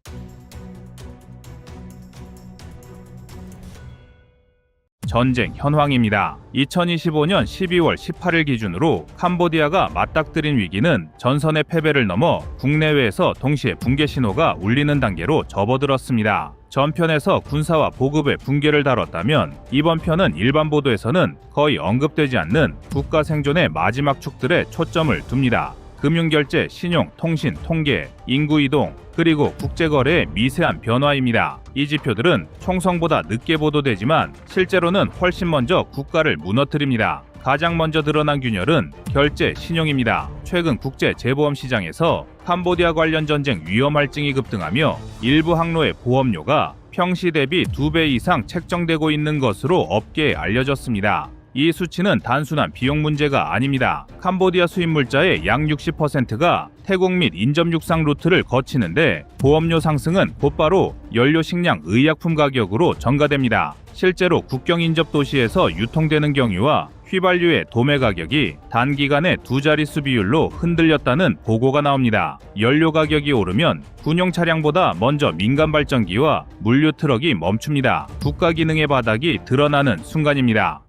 전쟁 현황입니다. 2025년 12월 18일 기준으로 캄보디아가 맞닥뜨린 위기는 전선의 패배를 넘어 국내외에서 동시에 붕괴 신호가 울리는 단계로 접어들었습니다. 전편에서 군사와 보급의 붕괴를 다뤘다면 이번 편은 일반 보도에서는 거의 언급되지 않는 국가 생존의 마지막 축들에 초점을 둡니다. 금융결제, 신용, 통신, 통계, 인구이동, 그리고 국제거래의 미세한 변화입니다. 이 지표들은 총성보다 늦게 보도되지만 실제로는 훨씬 먼저 국가를 무너뜨립니다. 가장 먼저 드러난 균열은 결제, 신용입니다. 최근 국제 재보험 시장에서 캄보디아 관련 전쟁 위험할증이 급등하며 일부 항로의 보험료가 평시 대비 2배 이상 책정되고 있는 것으로 업계에 알려졌습니다. 이 수치는 단순한 비용 문제가 아닙니다. 캄보디아 수입 물자의 약 60%가 태국 및 인접 육상 루트를 거치는데 보험료 상승은 곧바로 연료, 식량, 의약품 가격으로 전가됩니다. 실제로 국경 인접 도시에서 유통되는 경유와 휘발유의 도매 가격이 단기간에 2자릿수 비율로 흔들렸다는 보고가 나옵니다. 연료 가격이 오르면 군용 차량보다 먼저 민간 발전기와 물류 트럭이 멈춥니다. 국가 기능의 바닥이 드러나는 순간입니다.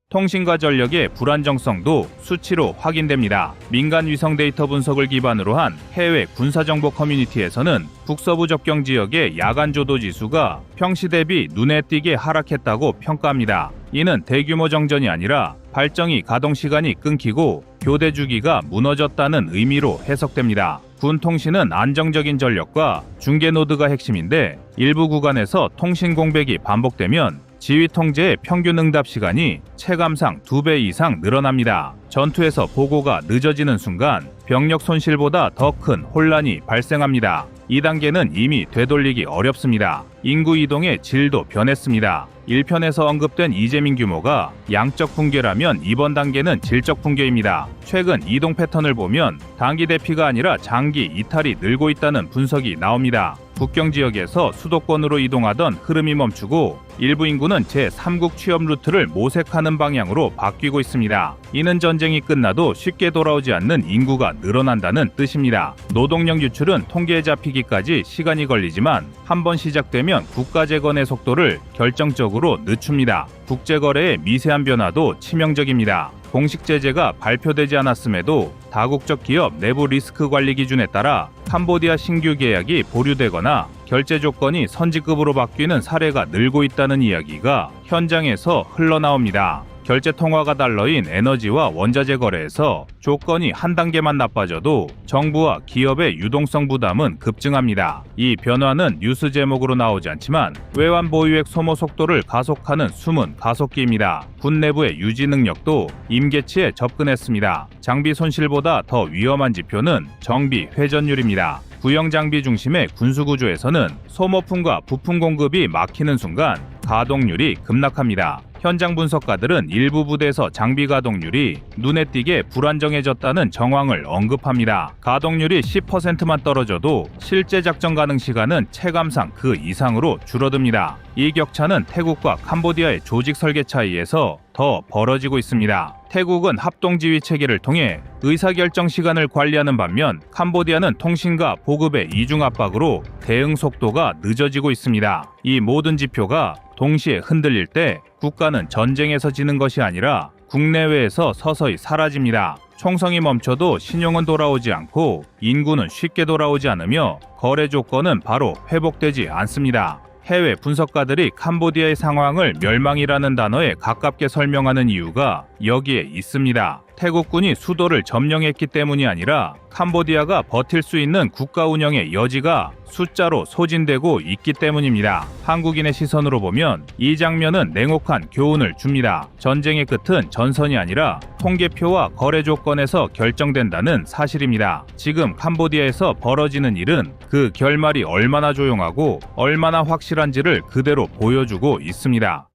통신과 전력의 불안정성도 수치로 확인됩니다. 민간 위성 데이터 분석을 기반으로 한 해외 군사정보 커뮤니티에서는 북서부 접경 지역의 야간 조도 지수가 평시 대비 눈에 띄게 하락했다고 평가합니다. 이는 대규모 정전이 아니라 발전기 가동 시간이 끊기고 교대 주기가 무너졌다는 의미로 해석됩니다. 군 통신은 안정적인 전력과 중계 노드가 핵심인데 일부 구간에서 통신 공백이 반복되면 지휘 통제의 평균 응답 시간이 체감상 2배 이상 늘어납니다. 전투에서 보고가 늦어지는 순간 병력 손실보다 더 큰 혼란이 발생합니다. 이 단계는 이미 되돌리기 어렵습니다. 인구 이동의 질도 변했습니다. 1편에서 언급된 이재민 규모가 양적 붕괴라면 이번 단계는 질적 붕괴입니다. 최근 이동 패턴을 보면 단기 대피가 아니라 장기 이탈이 늘고 있다는 분석이 나옵니다. 국경 지역에서 수도권으로 이동하던 흐름이 멈추고 일부 인구는 제3국 취업 루트를 모색하는 방향으로 바뀌고 있습니다. 이는 전쟁이 끝나도 쉽게 돌아오지 않는 인구가 늘어난다는 뜻입니다. 노동력 유출은 통계에 잡히기까지 시간이 걸리지만 한번 시작되면 국가 재건의 속도를 결정적으로 늦춥니다. 국제거래의 미세한 변화도 치명적입니다. 공식 제재가 발표되지 않았음에도 다국적 기업 내부 리스크 관리 기준에 따라 캄보디아 신규 계약이 보류되거나 결제 조건이 선지급으로 바뀌는 사례가 늘고 있다는 이야기가 현장에서 흘러나옵니다. 결제 통화가 달러인 에너지와 원자재 거래에서 조건이 한 단계만 나빠져도 정부와 기업의 유동성 부담은 급증합니다. 이 변화는 뉴스 제목으로 나오지 않지만 외환 보유액 소모 속도를 가속하는 숨은 가속기입니다. 군 내부의 유지 능력도 임계치에 접근했습니다. 장비 손실보다 더 위험한 지표는 정비 회전율입니다. 구형 장비 중심의 군수구조에서는 소모품과 부품 공급이 막히는 순간 가동률이 급락합니다. 현장 분석가들은 일부 부대에서 장비 가동률이 눈에 띄게 불안정해졌다는 정황을 언급합니다. 가동률이 10%만 떨어져도 실제 작전 가능 시간은 체감상 그 이상으로 줄어듭니다. 이 격차는 태국과 캄보디아의 조직 설계 차이에서 더 벌어지고 있습니다. 태국은 합동지휘 체계를 통해 의사결정 시간을 관리하는 반면 캄보디아는 통신과 보급의 이중 압박으로 대응 속도가 늦어지고 있습니다. 이 모든 지표가 동시에 흔들릴 때 국가는 전쟁에서 지는 것이 아니라 국내외에서 서서히 사라집니다. 총성이 멈춰도 신용은 돌아오지 않고 인구는 쉽게 돌아오지 않으며 거래 조건은 바로 회복되지 않습니다. 해외 분석가들이 캄보디아의 상황을 멸망이라는 단어에 가깝게 설명하는 이유가 여기에 있습니다. 태국군이 수도를 점령했기 때문이 아니라 캄보디아가 버틸 수 있는 국가 운영의 여지가 숫자로 소진되고 있기 때문입니다. 한국인의 시선으로 보면 이 장면은 냉혹한 교훈을 줍니다. 전쟁의 끝은 전선이 아니라 통계표와 거래 조건에서 결정된다는 사실입니다. 지금 캄보디아에서 벌어지는 일은 그 결말이 얼마나 조용하고 얼마나 확실한지를 그대로 보여주고 있습니다.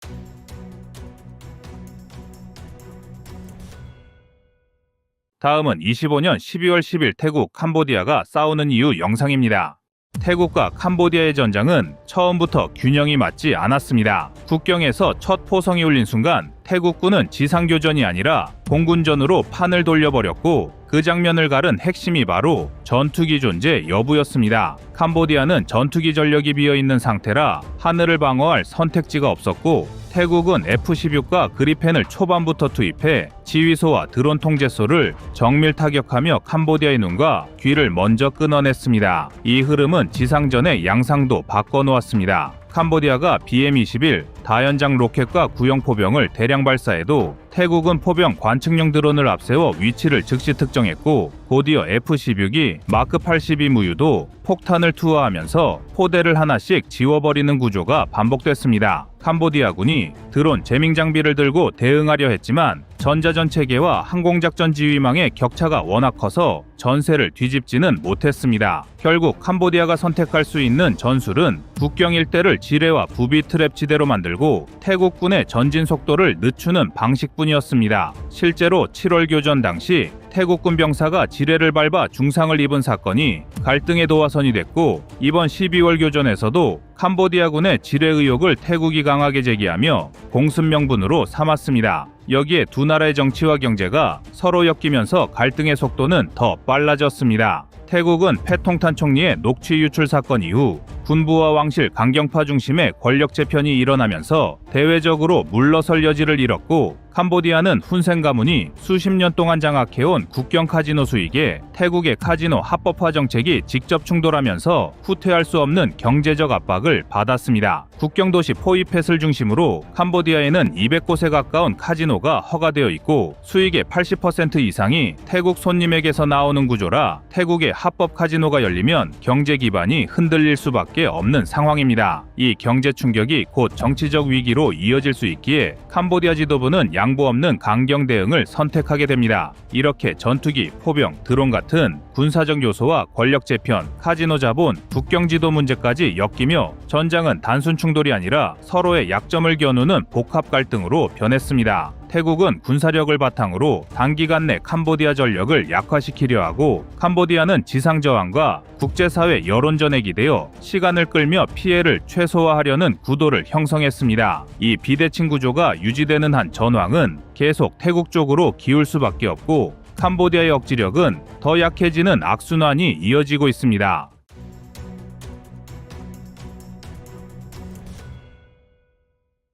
다음은 25년 12월 10일 태국, 캄보디아가 싸우는 이유 영상입니다. 태국과 캄보디아의 전장은 처음부터 균형이 맞지 않았습니다. 국경에서 첫 포성이 울린 순간 태국군은 지상교전이 아니라 공군전으로 판을 돌려버렸고 그 장면을 가른 핵심이 바로 전투기 존재 여부였습니다. 캄보디아는 전투기 전력이 비어있는 상태라 하늘을 방어할 선택지가 없었고 태국은 F-16과 그리펜을 초반부터 투입해 지휘소와 드론 통제소를 정밀 타격하며 캄보디아의 눈과 귀를 먼저 끊어냈습니다. 이 흐름은 지상전의 양상도 바꿔놓았습니다. 캄보디아가 BM-21 다연장 로켓과 구형 포병을 대량 발사해도 태국은 포병 관측용 드론을 앞세워 위치를 즉시 특정했고 곧이어 F-16이 마크 82 무유도 폭탄을 투하하면서 포대를 하나씩 지워버리는 구조가 반복됐습니다. 캄보디아군이 드론 재밍 장비를 들고 대응하려 했지만 전자전 체계와 항공작전 지휘망의 격차가 워낙 커서 전세를 뒤집지는 못했습니다. 결국 캄보디아가 선택할 수 있는 전술은 국경 일대를 지뢰와 부비 트랩 지대로 만들고 태국군의 전진 속도를 늦추는 방식뿐이었습니다. 실제로 7월 교전 당시 태국군 병사가 지뢰를 밟아 중상을 입은 사건이 갈등의 도화선이 됐고, 이번 12월 교전에서도 캄보디아군의 지뢰 의혹을 태국이 강하게 제기하며 공습 명분으로 삼았습니다. 여기에 두 나라의 정치와 경제가 서로 엮이면서 갈등의 속도는 더 빨라졌습니다. 태국은 패통탄 총리의 녹취 유출 사건 이후 군부와 왕실 강경파 중심의 권력 재편이 일어나면서 대외적으로 물러설 여지를 잃었고, 캄보디아는 훈센 가문이 수십 년 동안 장악해온 국경 카지노 수익에 태국의 카지노 합법화 정책이 직접 충돌하면서 후퇴할 수 없는 경제적 압박을 받았습니다. 국경 도시 포이펫을 중심으로 캄보디아에는 200곳에 가까운 카지노가 허가되어 있고, 수익의 80% 이상이 태국 손님에게서 나오는 구조라 태국의 합법 카지노가 열리면 경제 기반이 흔들릴 수밖에 없는 상황입니다. 이 경제 충격이 곧 정치적 위기로 이어질 수 있기에 캄보디아 지도부는 양보 없는 강경 대응을 선택하게 됩니다. 이렇게 전투기, 포병, 드론 같은 군사적 요소와 권력 재편, 카지노 자본, 국경 지도 문제까지 엮이며 전장은 단순 충돌이 아니라 서로의 약점을 겨누는 복합 갈등으로 변했습니다. 태국은 군사력을 바탕으로 단기간 내 캄보디아 전력을 약화시키려 하고, 캄보디아는 지상 저항과 국제사회 여론전에 기대어 시간을 끌며 피해를 최소화하려는 구도를 형성했습니다. 이 비대칭 구조가 유지되는 한 전황은 계속 태국 쪽으로 기울 수밖에 없고, 캄보디아의 억지력은 더 약해지는 악순환이 이어지고 있습니다.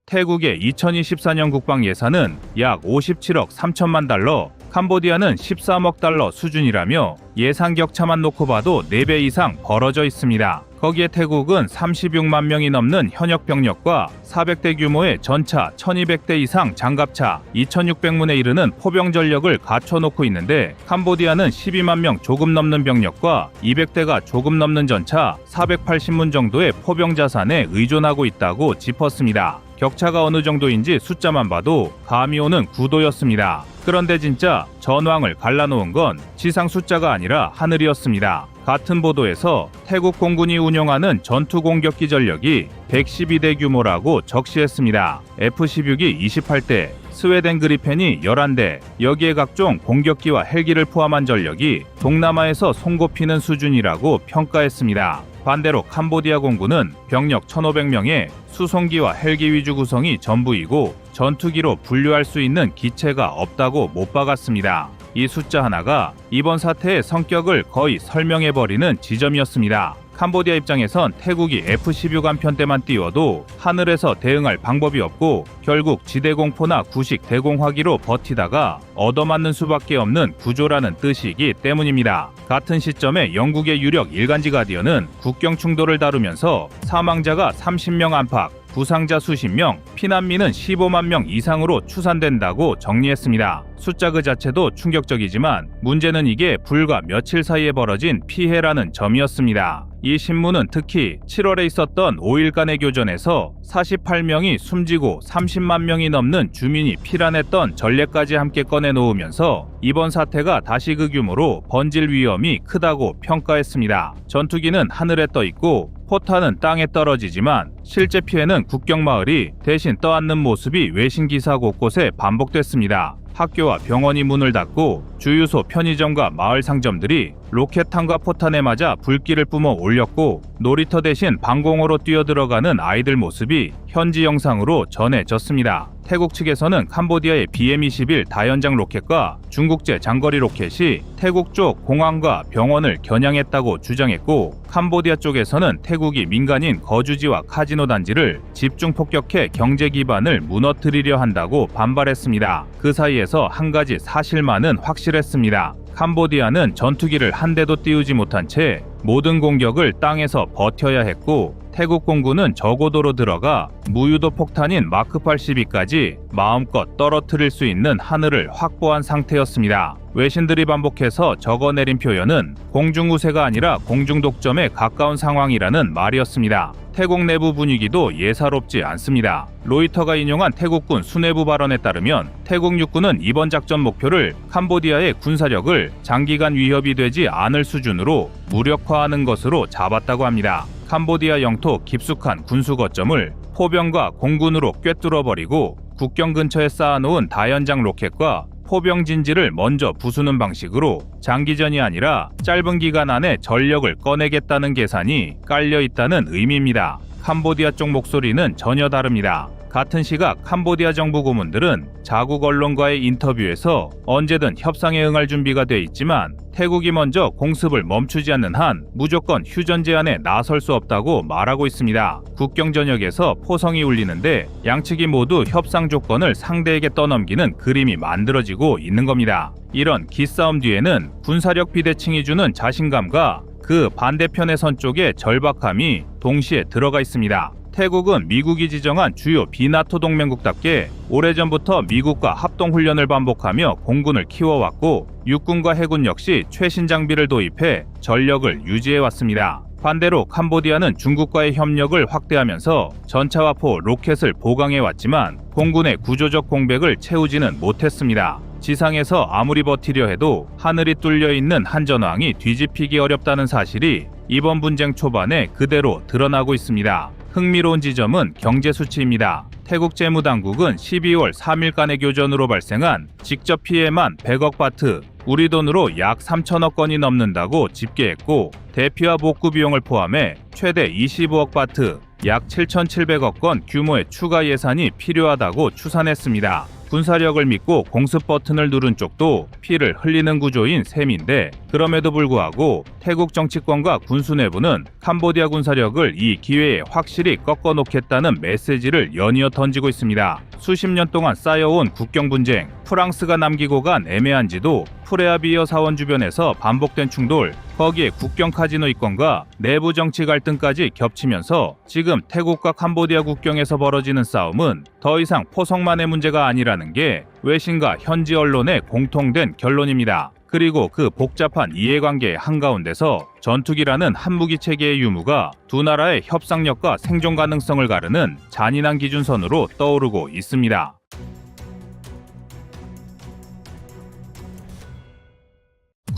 태국의 2024년 국방 예산은 약 57억 3천만 달러, 캄보디아는 13억 달러 수준이라며 예산 격차만 놓고 봐도 4배 이상 벌어져 있습니다. 거기에 태국은 36만 명이 넘는 현역 병력과 400대 규모의 전차 1200대 이상 장갑차, 2600문에 이르는 포병 전력을 갖춰놓고 있는데, 캄보디아는 12만 명 조금 넘는 병력과 200대가 조금 넘는 전차, 480문 정도의 포병 자산에 의존하고 있다고 짚었습니다. 격차가 어느 정도인지 숫자만 봐도 감이 오는 구도였습니다. 그런데 진짜 전황을 갈라놓은 건 지상 숫자가 아니라 하늘이었습니다. 같은 보도에서 태국 공군이 운용하는 전투 공격기 전력이 112대 규모라고 적시했습니다. F-16이 28대, 스웨덴 그리펜이 11대, 여기에 각종 공격기와 헬기를 포함한 전력이 동남아에서 손꼽히는 수준이라고 평가했습니다. 반대로 캄보디아 공군은 병력 1,500명에 수송기와 헬기 위주 구성이 전부이고 전투기로 분류할 수 있는 기체가 없다고 못 박았습니다. 이 숫자 하나가 이번 사태의 성격을 거의 설명해버리는 지점이었습니다. 캄보디아 입장에선 태국이 F-16 한 편대만 띄워도 하늘에서 대응할 방법이 없고 결국 지대공포나 구식 대공화기로 버티다가 얻어맞는 수밖에 없는 구조라는 뜻이기 때문입니다. 같은 시점에 영국의 유력 일간지 가디언은 국경 충돌을 다루면서 사망자가 30명 안팎, 부상자 수십 명, 피난민은 15만 명 이상으로 추산된다고 정리했습니다. 숫자 그 자체도 충격적이지만 문제는 이게 불과 며칠 사이에 벌어진 피해라는 점이었습니다. 이 신문은 특히 7월에 있었던 5일간의 교전에서 48명이 숨지고 30만 명이 넘는 주민이 피난했던 전례까지 함께 꺼내놓으면서 이번 사태가 다시 그 규모로 번질 위험이 크다고 평가했습니다. 전투기는 하늘에 떠 있고 포탄은 땅에 떨어지지만 실제 피해는 국경마을이 대신 떠안는 모습이 외신 기사 곳곳에 반복됐습니다. 학교와 병원이 문을 닫고 주유소, 편의점과 마을 상점들이 로켓탄과 포탄에 맞아 불길을 뿜어 올렸고 놀이터 대신 방공호로 뛰어들어가는 아이들 모습이 현지 영상으로 전해졌습니다. 태국 측에서는 캄보디아의 BM-21 다연장 로켓과 중국제 장거리 로켓이 태국 쪽 공항과 병원을 겨냥했다고 주장했고, 캄보디아 쪽에서는 태국이 민간인 거주지와 카지노 단지를 집중 폭격해 경제 기반을 무너뜨리려 한다고 반발했습니다. 그 사이에서 한 가지 사실만은 확실했습니다. 캄보디아는 전투기를 한 대도 띄우지 못한 채 모든 공격을 땅에서 버텨야 했고 태국 공군은 저고도로 들어가 무유도 폭탄인 마크 82까지 마음껏 떨어뜨릴 수 있는 하늘을 확보한 상태였습니다. 외신들이 반복해서 적어내린 표현은 공중우세가 아니라 공중독점에 가까운 상황이라는 말이었습니다. 태국 내부 분위기도 예사롭지 않습니다. 로이터가 인용한 태국군 수뇌부 발언에 따르면 태국 육군은 이번 작전 목표를 캄보디아의 군사력을 장기간 위협이 되지 않을 수준으로 무력화하는 것으로 잡았다고 합니다. 캄보디아 영토 깊숙한 군수 거점을 포병과 공군으로 꿰뚫어버리고 국경 근처에 쌓아놓은 다연장 로켓과 포병 진지를 먼저 부수는 방식으로 장기전이 아니라 짧은 기간 안에 전력을 꺼내겠다는 계산이 깔려있다는 의미입니다. 캄보디아 쪽 목소리는 전혀 다릅니다. 같은 시각 캄보디아 정부 고문들은 자국 언론과의 인터뷰에서 언제든 협상에 응할 준비가 돼 있지만 태국이 먼저 공습을 멈추지 않는 한 무조건 휴전 제안에 나설 수 없다고 말하고 있습니다. 국경 전역에서 포성이 울리는데 양측이 모두 협상 조건을 상대에게 떠넘기는 그림이 만들어지고 있는 겁니다. 이런 기싸움 뒤에는 군사력 비대칭이 주는 자신감과 그 반대편에 선 쪽의 절박함이 동시에 들어가 있습니다. 태국은 미국이 지정한 주요 비나토 동맹국답게 오래전부터 미국과 합동훈련을 반복하며 공군을 키워왔고 육군과 해군 역시 최신 장비를 도입해 전력을 유지해왔습니다. 반대로 캄보디아는 중국과의 협력을 확대하면서 전차와포, 로켓을 보강해왔지만 공군의 구조적 공백을 채우지는 못했습니다. 지상에서 아무리 버티려 해도 하늘이 뚫려있는 한전왕이 뒤집히기 어렵다는 사실이 이번 분쟁 초반에 그대로 드러나고 있습니다. 흥미로운 지점은 경제 수치입니다. 태국 재무당국은 12월 3일간의 교전으로 발생한 직접 피해만 100억 바트, 우리 돈으로 약 3천억 건이 넘는다고 집계했고 대피와 복구 비용을 포함해 최대 25억 바트, 약 7,700억 건 규모의 추가 예산이 필요하다고 추산했습니다. 군사력을 믿고 공습 버튼을 누른 쪽도 피를 흘리는 구조인 셈인데 그럼에도 불구하고 태국 정치권과 군수 내부는 캄보디아 군사력을 이 기회에 확실히 꺾어놓겠다는 메시지를 연이어 던지고 있습니다. 수십 년 동안 쌓여온 국경 분쟁, 프랑스가 남기고 간 애매한 지도, 프레아비어 사원 주변에서 반복된 충돌, 거기에 국경 카지노 이권과 내부 정치 갈등까지 겹치면서 지금 태국과 캄보디아 국경에서 벌어지는 싸움은 더 이상 포성만의 문제가 아니라는 게 외신과 현지 언론의 공통된 결론입니다. 그리고 그 복잡한 이해관계의 한가운데서 전투기라는 한무기 체계의 유무가 두 나라의 협상력과 생존 가능성을 가르는 잔인한 기준선으로 떠오르고 있습니다.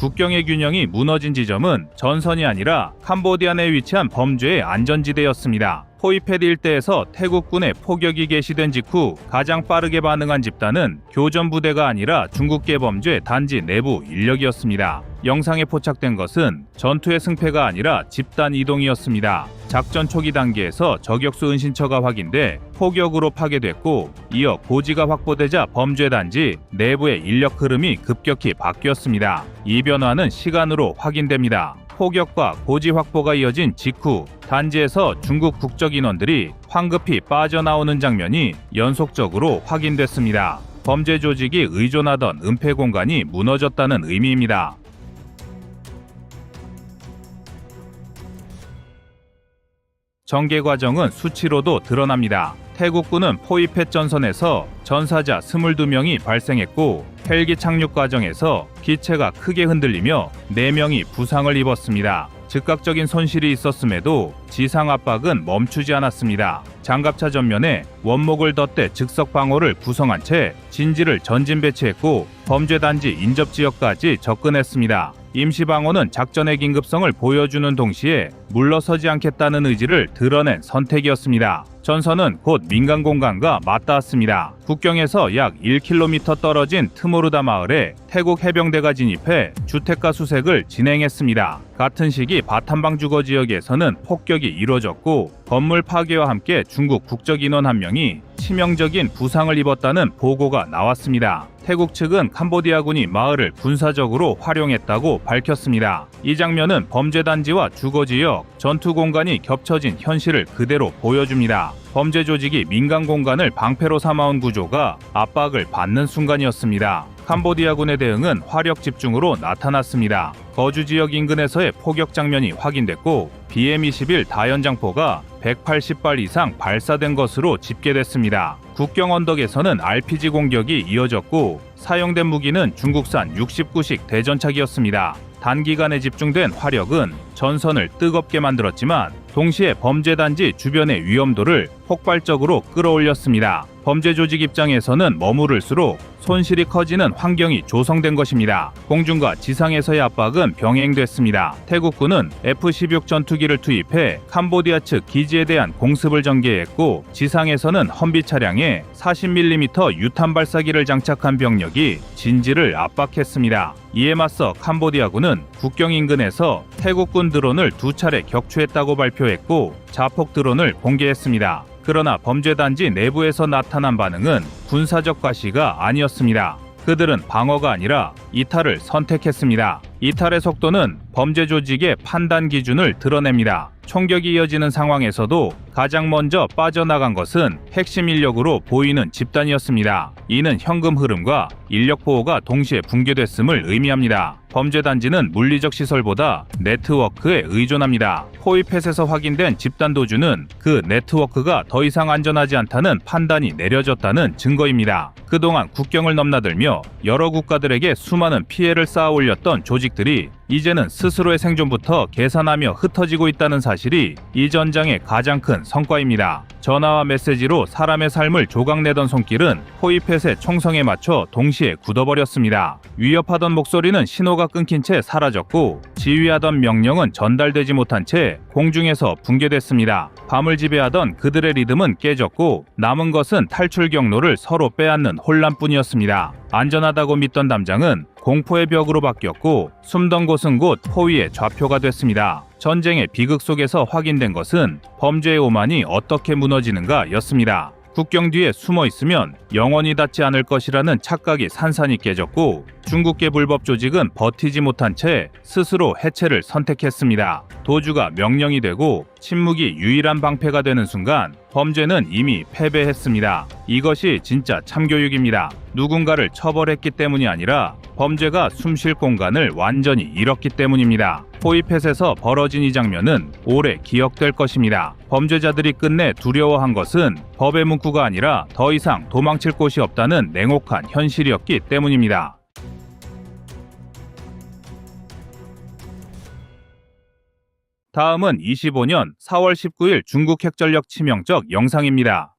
국경의 균형이 무너진 지점은 전선이 아니라 캄보디아 내에 위치한 범죄의 안전지대였습니다. 포이페드 일대에서 태국군의 포격이 개시된 직후 가장 빠르게 반응한 집단은 교전 부대가 아니라 중국계 범죄 단지 내부 인력이었습니다. 영상에 포착된 것은 전투의 승패가 아니라 집단 이동이었습니다. 작전 초기 단계에서 저격수 은신처가 확인돼 포격으로 파괴됐고 이어 고지가 확보되자 범죄 단지 내부의 인력 흐름이 급격히 바뀌었습니다. 이 변화는 시간으로 확인됩니다. 포격과 고지 확보가 이어진 직후 단지에서 중국 국적 인원들이 황급히 빠져나오는 장면이 연속적으로 확인됐습니다. 범죄 조직이 의존하던 은폐 공간이 무너졌다는 의미입니다. 전개 과정은 수치로도 드러납니다. 태국군은 포이펫 전선에서 전사자 22명이 발생했고 헬기 착륙 과정에서 기체가 크게 흔들리며 4명이 부상을 입었습니다. 즉각적인 손실이 있었음에도 지상 압박은 멈추지 않았습니다. 장갑차 전면에 원목을 덧대 즉석 방어를 구성한 채 진지를 전진 배치했고 범죄 단지 인접 지역까지 접근했습니다. 임시 방어는 작전의 긴급성을 보여주는 동시에 물러서지 않겠다는 의지를 드러낸 선택이었습니다. 전선은 곧 민간 공간과 맞닿았습니다. 국경에서 약 1km 떨어진 트모르다 마을에 태국 해병대가 진입해 주택가 수색을 진행했습니다. 같은 시기 바탐방 주거 지역에서는 폭격이 이뤄졌고 건물 파괴와 함께 중국 국적 인원 1명이 치명적인 부상을 입었다는 보고가 나왔습니다. 태국 측은 캄보디아군이 마을을 군사적으로 활용했다고 밝혔습니다. 이 장면은 범죄 단지와 주거 지역, 전투 공간이 겹쳐진 현실을 그대로 보여줍니다. 범죄 조직이 민간 공간을 방패로 삼아온 구조가 압박을 받는 순간이었습니다. 캄보디아군의 대응은 화력 집중으로 나타났습니다. 거주 지역 인근에서의 포격 장면이 확인됐고 BM-21 다연장포가 180발 이상 발사된 것으로 집계됐습니다. 국경 언덕에서는 RPG 공격이 이어졌고 사용된 무기는 중국산 69식 대전차기였습니다. 단기간에 집중된 화력은 전선을 뜨겁게 만들었지만 동시에 범죄 단지 주변의 위험도를 폭발적으로 끌어올렸습니다. 범죄 조직 입장에서는 머무를수록 손실이 커지는 환경이 조성된 것입니다. 공중과 지상에서의 압박은 병행됐습니다. 태국군은 F-16 전투기를 투입해 캄보디아 측 기지에 대한 공습을 전개했고 지상에서는 험비 차량에 40mm 유탄 발사기를 장착한 병력이 진지를 압박했습니다. 이에 맞서 캄보디아군은 국경 인근에서 태국군 드론을 2차례 격추했다고 발표했고 자폭 드론을 공개했습니다. 그러나 범죄단지 내부에서 나타난 반응은 군사적 과시가 아니었습니다. 그들은 방어가 아니라 이탈을 선택했습니다. 이탈의 속도는 범죄 조직의 판단 기준을 드러냅니다. 총격이 이어지는 상황에서도 가장 먼저 빠져나간 것은 핵심 인력으로 보이는 집단이었습니다. 이는 현금 흐름과 인력 보호가 동시에 붕괴됐음을 의미합니다. 범죄 단지는 물리적 시설보다 네트워크에 의존합니다. 포위펫에서 확인된 집단 도주는 그 네트워크가 더 이상 안전하지 않다는 판단이 내려졌다는 증거입니다. 그동안 국경을 넘나들며 여러 국가들에게 수많은 피해를 쌓아 올렸던 조직들이 이제는 스스로의 생존부터 계산하며 흩어지고 있다는 사실이 이 전장의 가장 큰 성과입니다. 전화와 메시지로 사람의 삶을 조각내던 손길은 포위펫의 총성에 맞춰 동시에 굳어버렸습니다. 위협하던 목소리는 신호가 끊긴 채 사라졌고 지휘하던 명령은 전달되지 못한 채 공중에서 붕괴됐습니다. 밤을 지배하던 그들의 리듬은 깨졌고 남은 것은 탈출 경로를 서로 빼앗는 혼란뿐이었습니다. 안전하다고 믿던 담장은 공포의 벽으로 바뀌었고 숨던 곳은 곧 포위의 좌표가 됐습니다. 전쟁의 비극 속에서 확인된 것은 범죄의 오만이 어떻게 무너지는가였습니다. 국경 뒤에 숨어 있으면 영원히 닿지 않을 것이라는 착각이 산산이 깨졌고 중국계 불법 조직은 버티지 못한 채 스스로 해체를 선택했습니다. 도주가 명령이 되고 침묵이 유일한 방패가 되는 순간 범죄는 이미 패배했습니다. 이것이 진짜 참교육입니다. 누군가를 처벌했기 때문이 아니라 범죄가 숨쉴 공간을 완전히 잃었기 때문입니다. 포위펫에서 벌어진 이 장면은 오래 기억될 것입니다. 범죄자들이 끝내 두려워한 것은 법의 문구가 아니라 더 이상 도망칠 곳이 없다는 냉혹한 현실이었기 때문입니다. 다음은 25년 4월 19일 중국 핵전력 치명적 영상입니다.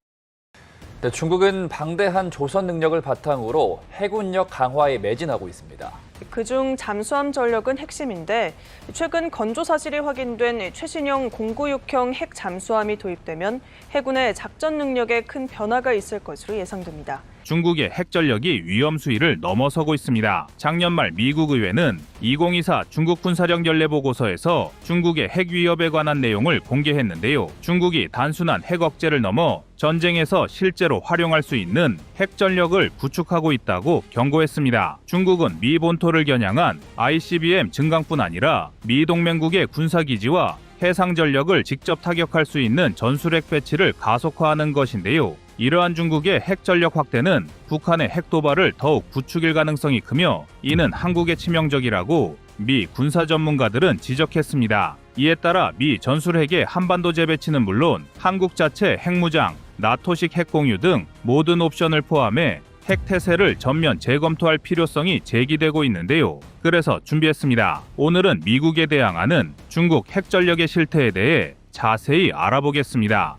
네, 중국은 방대한 조선 능력을 바탕으로 해군력 강화에 매진하고 있습니다. 그중 잠수함 전력은 핵심인데 최근 건조 사실이 확인된 최신형 096형 핵 잠수함이 도입되면 해군의 작전 능력에 큰 변화가 있을 것으로 예상됩니다. 중국의 핵전력이 위험 수위를 넘어서고 있습니다. 작년 말 미국 의회는 2024 중국 군사력 연례 보고서에서 중국의 핵 위협에 관한 내용을 공개했는데요. 중국이 단순한 핵 억제를 넘어 전쟁에서 실제로 활용할 수 있는 핵전력을 구축하고 있다고 경고했습니다. 중국은 미 본토를 겨냥한 ICBM 증강뿐 아니라 미 동맹국의 군사기지와 해상 전력을 직접 타격할 수 있는 전술핵 배치를 가속화하는 것인데요. 이러한 중국의 핵전력 확대는 북한의 핵 도발을 더욱 부추길 가능성이 크며 이는 한국에 치명적이라고 미 군사 전문가들은 지적했습니다. 이에 따라 미 전술핵의 한반도 재배치는 물론 한국 자체 핵무장, 나토식 핵 공유 등 모든 옵션을 포함해 핵 태세를 전면 재검토할 필요성이 제기되고 있는데요. 그래서 준비했습니다. 오늘은 미국에 대항하는 중국 핵전력의 실태에 대해 자세히 알아보겠습니다.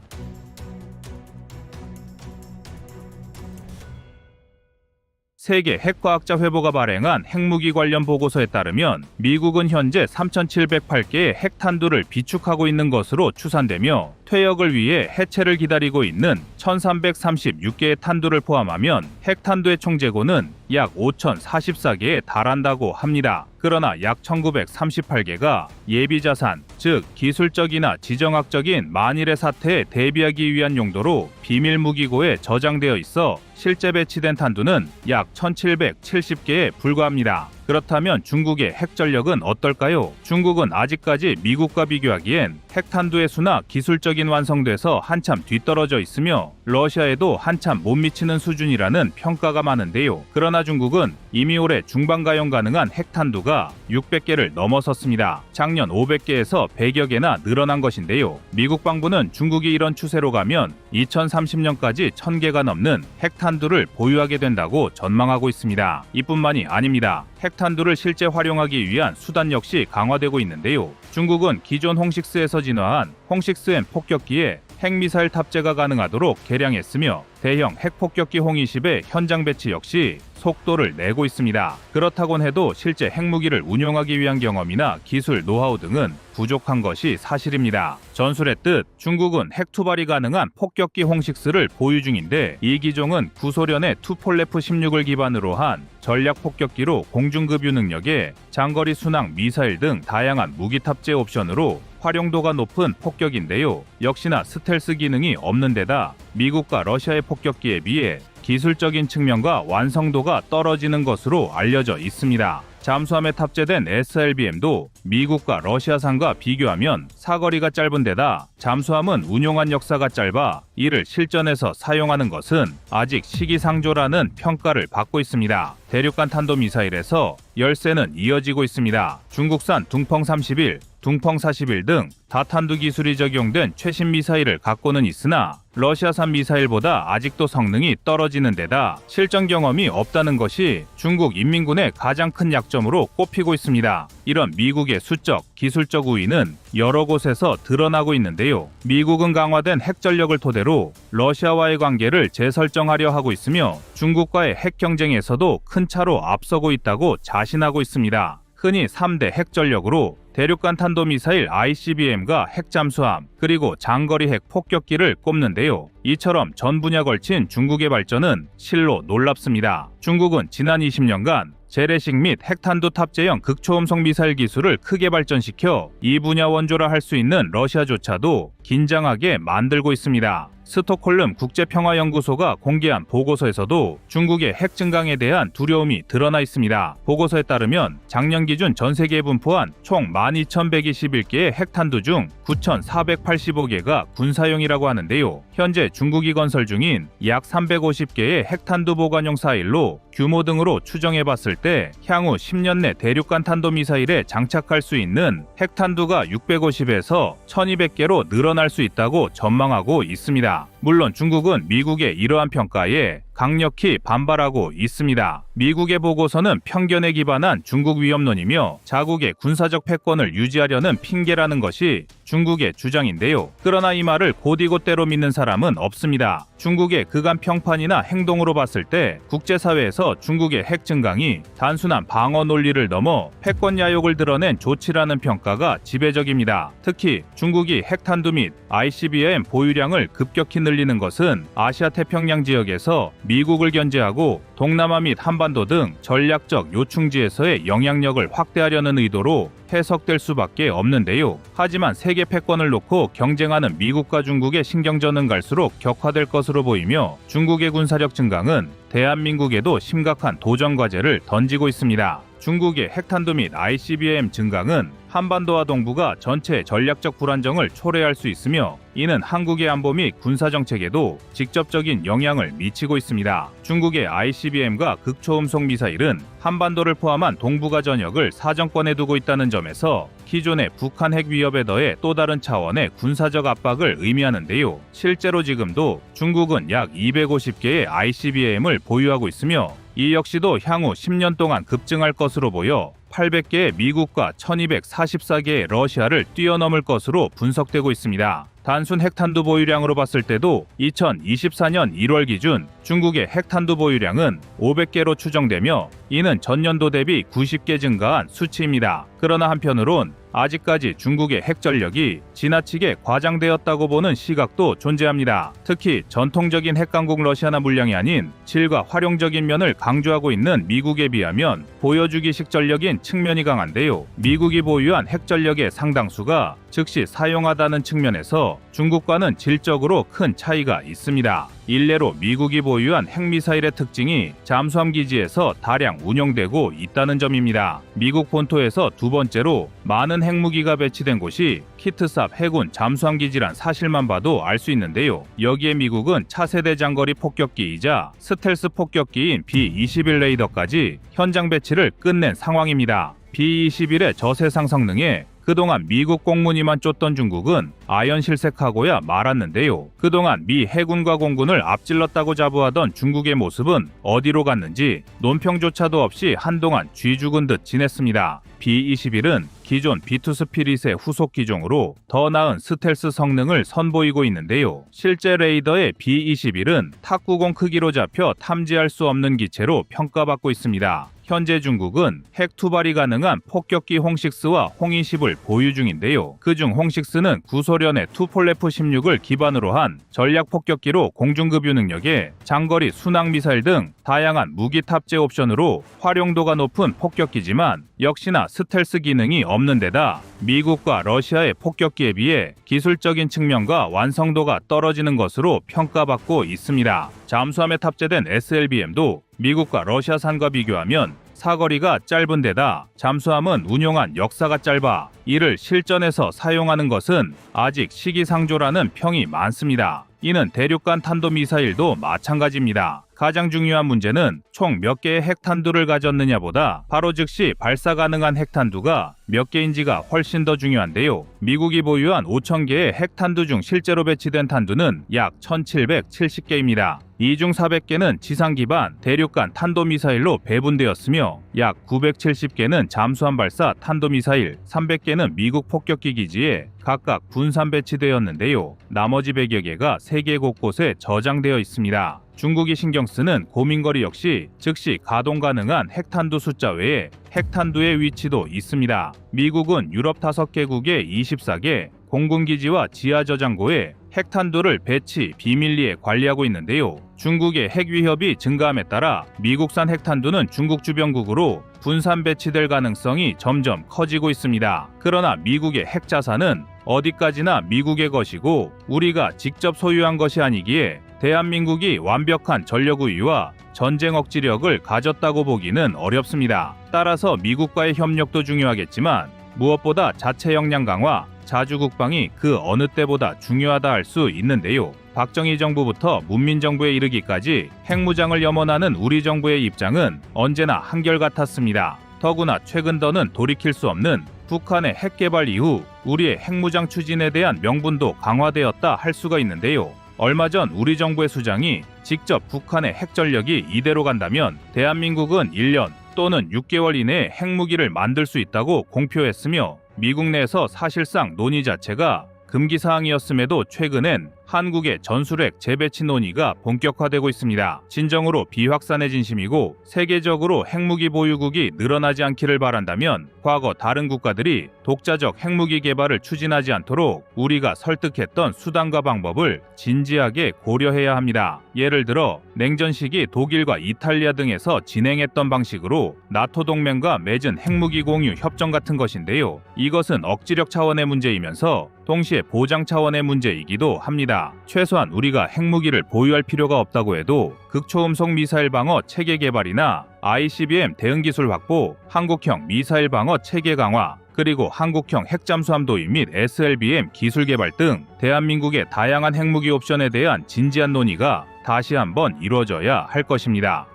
세계 핵과학자 회보가 발행한 핵무기 관련 보고서에 따르면 미국은 현재 3,708개의 핵탄두를 비축하고 있는 것으로 추산되며 퇴역을 위해 해체를 기다리고 있는 1,336개의 탄두를 포함하면 핵탄두의 총 재고는 약 5,044개에 달한다고 합니다. 그러나 약 1,938개가 예비자산, 즉 기술적이나 지정학적인 만일의 사태에 대비하기 위한 용도로 비밀무기고에 저장되어 있어 실제 배치된 탄두는 약 1,770개에 불과합니다. 그렇다면 중국의 핵전력은 어떨까요? 중국은 아직까지 미국과 비교하기엔 핵탄두의 수나 기술적인 완성도에서 한참 뒤떨어져 있으며 러시아에도 한참 못 미치는 수준이라는 평가가 많은데요. 그러나 중국은 이미 올해 중반 가용 가능한 핵탄두가 600개를 넘어섰습니다. 작년 500개에서 100여 개나 늘어난 것인데요. 미국 방부는 중국이 이런 추세로 가면 2030년까지 1000개가 넘는 핵탄두를 보유하게 된다고 전망하고 있습니다. 이뿐만이 아닙니다. 핵탄두를 실제 활용하기 위한 수단 역시 강화되고 있는데요. 중국은 기존 홍식스에서 진화한 홍식스M 폭격기에 핵미사일 탑재가 가능하도록 개량했으며 대형 핵폭격기 홍20의 현장 배치 역시 속도를 내고 있습니다. 그렇다곤 해도 실제 핵무기를 운용하기 위한 경험이나 기술 노하우 등은 부족한 것이 사실입니다. 전술의 뜻, 중국은 핵 투발이 가능한 폭격기 홍식스를 보유 중인데 이 기종은 구소련의 투폴레프 16을 기반으로 한 전략 폭격기로 공중급유 능력에 장거리 순항 미사일 등 다양한 무기 탑재 옵션으로 활용도가 높은 폭격인데요. 역시나 스텔스 기능이 없는 데다 미국과 러시아의 폭격기에 비해 기술적인 측면과 완성도가 떨어지는 것으로 알려져 있습니다. 잠수함에 탑재된 SLBM도 미국과 러시아산과 비교하면 사거리가 짧은 데다 잠수함은 운용한 역사가 짧아 이를 실전에서 사용하는 것은 아직 시기상조라는 평가를 받고 있습니다. 대륙간 탄도미사일에서 열세는 이어지고 있습니다. 중국산 둥펑 31, 둥펑 41 등 다탄두 기술이 적용된 최신 미사일을 갖고는 있으나 러시아산 미사일보다 아직도 성능이 떨어지는 데다 실전 경험이 없다는 것이 중국 인민군의 가장 큰 약점으로 꼽히고 있습니다. 이런 미국의 수적, 기술적 우위는 여러 곳에서 드러나고 있는데요. 미국은 강화된 핵전력을 토대로 러시아와의 관계를 재설정하려 하고 있으며 중국과의 핵 경쟁에서도 큰 차로 앞서고 있다고 자신하고 있습니다. 흔히 3대 핵전력으로 대륙간 탄도미사일 ICBM과 핵잠수함, 그리고 장거리 핵 폭격기를 꼽는데요. 이처럼 전 분야 걸친 중국의 발전은 실로 놀랍습니다. 중국은 지난 20년간 재래식 및 핵탄두 탑재형 극초음속 미사일 기술을 크게 발전시켜 이 분야 원조라 할 수 있는 러시아조차도 긴장하게 만들고 있습니다. 스톡홀름 국제평화연구소가 공개한 보고서에서도 중국의 핵 증강에 대한 두려움이 드러나 있습니다. 보고서에 따르면 작년 기준 전 세계에 분포한 총 12,121개의 핵탄두 중 9,485개가 군사용이라고 하는데요. 현재 중국이 건설 중인 약 350개의 핵탄두 보관용 사일로 규모 등으로 추정해봤을 때 향후 10년 내 대륙간 탄도미사일에 장착할 수 있는 핵탄두가 650에서 1,200개로 늘어날 수 있다고 전망하고 있습니다. 물론 중국은 미국의 이러한 평가에 강력히 반발하고 있습니다. 미국의 보고서는 편견에 기반한 중국 위협론이며 자국의 군사적 패권을 유지하려는 핑계라는 것이 중국의 주장인데요. 그러나 이 말을 곧이곧대로 믿는 사람은 없습니다. 중국의 그간 평판이나 행동으로 봤을 때 국제사회에서 중국의 핵 증강이 단순한 방어 논리를 넘어 패권 야욕을 드러낸 조치라는 평가가 지배적입니다. 특히 중국이 핵탄두 및 ICBM 보유량을 급격히 늘리는 것은 아시아 태평양 지역에서 미국을 견제하고 동남아 및 한반도 등 전략적 요충지에서의 영향력을 확대하려는 의도로 해석될 수밖에 없는데요. 하지만 세계 패권을 놓고 경쟁하는 미국과 중국의 신경전은 갈수록 격화될 것으로 보이며 중국의 군사력 증강은 대한민국에도 심각한 도전 과제를 던지고 있습니다. 중국의 핵탄두 및 ICBM 증강은 한반도와 동북아 전체의 전략적 불안정을 초래할 수 있으며 이는 한국의 안보 및 군사정책에도 직접적인 영향을 미치고 있습니다. 중국의 ICBM과 극초음속 미사일은 한반도를 포함한 동북아 전역을 사정권에 두고 있다는 점에서 기존의 북한 핵 위협에 더해 또 다른 차원의 군사적 압박을 의미하는데요. 실제로 지금도 중국은 약 250개의 ICBM을 보유하고 있으며 이 역시도 향후 10년 동안 급증할 것으로 보여 800개의 미국과 1244개의 러시아를 뛰어넘을 것으로 분석되고 있습니다. 단순 핵탄두 보유량으로 봤을 때도 2024년 1월 기준 중국의 핵탄두 보유량은 500개로 추정되며 이는 전년도 대비 90개 증가한 수치입니다. 그러나 한편으론 아직까지 중국의 핵전력이 지나치게 과장되었다고 보는 시각도 존재합니다. 특히 전통적인 핵강국 러시아나 물량이 아닌 질과 활용적인 면을 강조하고 있는 미국에 비하면 보여주기식 전력인 측면이 강한데요. 미국이 보유한 핵전력의 상당수가 즉시 사용하다는 측면에서 중국과는 질적으로 큰 차이가 있습니다. 일례로 미국이 보유한 핵미사일의 특징이 잠수함 기지에서 다량 운영되고 있다는 점입니다. 미국 본토에서 두 번째로 많은 핵무기가 배치된 곳이 키트삽 해군 잠수함 기지란 사실만 봐도 알 수 있는데요. 여기에 미국은 차세대 장거리 폭격기이자 스텔스 폭격기인 B-21 레이더까지 현장 배치를 끝낸 상황입니다. B-21의 저세상 성능에 그동안 미국 공무니만 쫓던 중국은 아연실색하고야 말았는데요. 그동안 미 해군과 공군을 앞질렀다고 자부하던 중국의 모습은 어디로 갔는지 논평조차도 없이 한동안 쥐 죽은 듯 지냈습니다. B-21은 기존 B2 스피릿의 후속 기종으로 더 나은 스텔스 성능을 선보이고 있는데요. 실제 레이더의 B-21은 탁구공 크기로 잡혀 탐지할 수 없는 기체로 평가받고 있습니다. 현재 중국은 핵 투발이 가능한 폭격기 홍6와 홍20을 보유 중인데요. 그중 홍6는 구소련의 투폴레프 16을 기반으로 한 전략 폭격기로 공중급유 능력에 장거리 순항미사일 등 다양한 무기 탑재 옵션으로 활용도가 높은 폭격기지만 역시나 스텔스 기능이 없는 데다 미국과 러시아의 폭격기에 비해 기술적인 측면과 완성도가 떨어지는 것으로 평가받고 있습니다. 잠수함에 탑재된 SLBM도 미국과 러시아산과 비교하면 사거리가 짧은 데다 잠수함은 운용한 역사가 짧아 이를 실전에서 사용하는 것은 아직 시기상조라는 평이 많습니다. 이는 대륙간 탄도미사일도 마찬가지입니다. 가장 중요한 문제는 총 몇 개의 핵탄두를 가졌느냐보다 바로 즉시 발사 가능한 핵탄두가 몇 개인지가 훨씬 더 중요한데요. 미국이 보유한 5,000개의 핵탄두 중 실제로 배치된 탄두는 약 1,770개입니다. 이 중 400개는 지상 기반 대륙간 탄도미사일로 배분되었으며 약 970개는 잠수함 발사 탄도미사일, 300개는 미국 폭격기 기지에 각각 분산 배치되었는데요. 나머지 100여 개가 세계 곳곳에 저장되어 있습니다. 중국이 신경 쓰는 고민거리 역시 즉시 가동 가능한 핵탄두 숫자 외에 핵탄두의 위치도 있습니다. 미국은 유럽 5개국의 24개 공군기지와 지하저장고에 핵탄두를 배치, 비밀리에 관리하고 있는데요. 중국의 핵 위협이 증가함에 따라 미국산 핵탄두는 중국 주변국으로 분산 배치될 가능성이 점점 커지고 있습니다. 그러나 미국의 핵 자산은 어디까지나 미국의 것이고 우리가 직접 소유한 것이 아니기에 대한민국이 완벽한 전력 우위와 전쟁 억지력을 가졌다고 보기는 어렵습니다. 따라서 미국과의 협력도 중요하겠지만 무엇보다 자체 역량 강화, 자주 국방이 그 어느 때보다 중요하다 할 수 있는데요. 박정희 정부부터 문민 정부에 이르기까지 핵무장을 염원하는 우리 정부의 입장은 언제나 한결같았습니다. 더구나 최근 더는 돌이킬 수 없는 북한의 핵 개발 이후 우리의 핵무장 추진에 대한 명분도 강화되었다 할 수가 있는데요. 얼마 전 우리 정부의 수장이 직접 북한의 핵 전력이 이대로 간다면 대한민국은 1년 또는 6개월 이내에 핵무기를 만들 수 있다고 공표했으며 미국 내에서 사실상 논의 자체가 금기사항이었음에도 최근엔 한국의 전술핵 재배치 논의가 본격화되고 있습니다. 진정으로 비확산의 진심이고 세계적으로 핵무기 보유국이 늘어나지 않기를 바란다면 과거 다른 국가들이 독자적 핵무기 개발을 추진하지 않도록 우리가 설득했던 수단과 방법을 진지하게 고려해야 합니다. 예를 들어 냉전 시기 독일과 이탈리아 등에서 진행했던 방식으로 나토 동맹과 맺은 핵무기 공유 협정 같은 것인데요. 이것은 억지력 차원의 문제이면서 동시에 보장 차원의 문제이기도 합니다. 최소한 우리가 핵무기를 보유할 필요가 없다고 해도 극초음속 미사일 방어 체계 개발이나 ICBM 대응 기술 확보, 한국형 미사일 방어 체계 강화, 그리고 한국형 핵잠수함 도입 및 SLBM 기술 개발 등 대한민국의 다양한 핵무기 옵션에 대한 진지한 논의가 다시 한번 이루어져야 할 것입니다.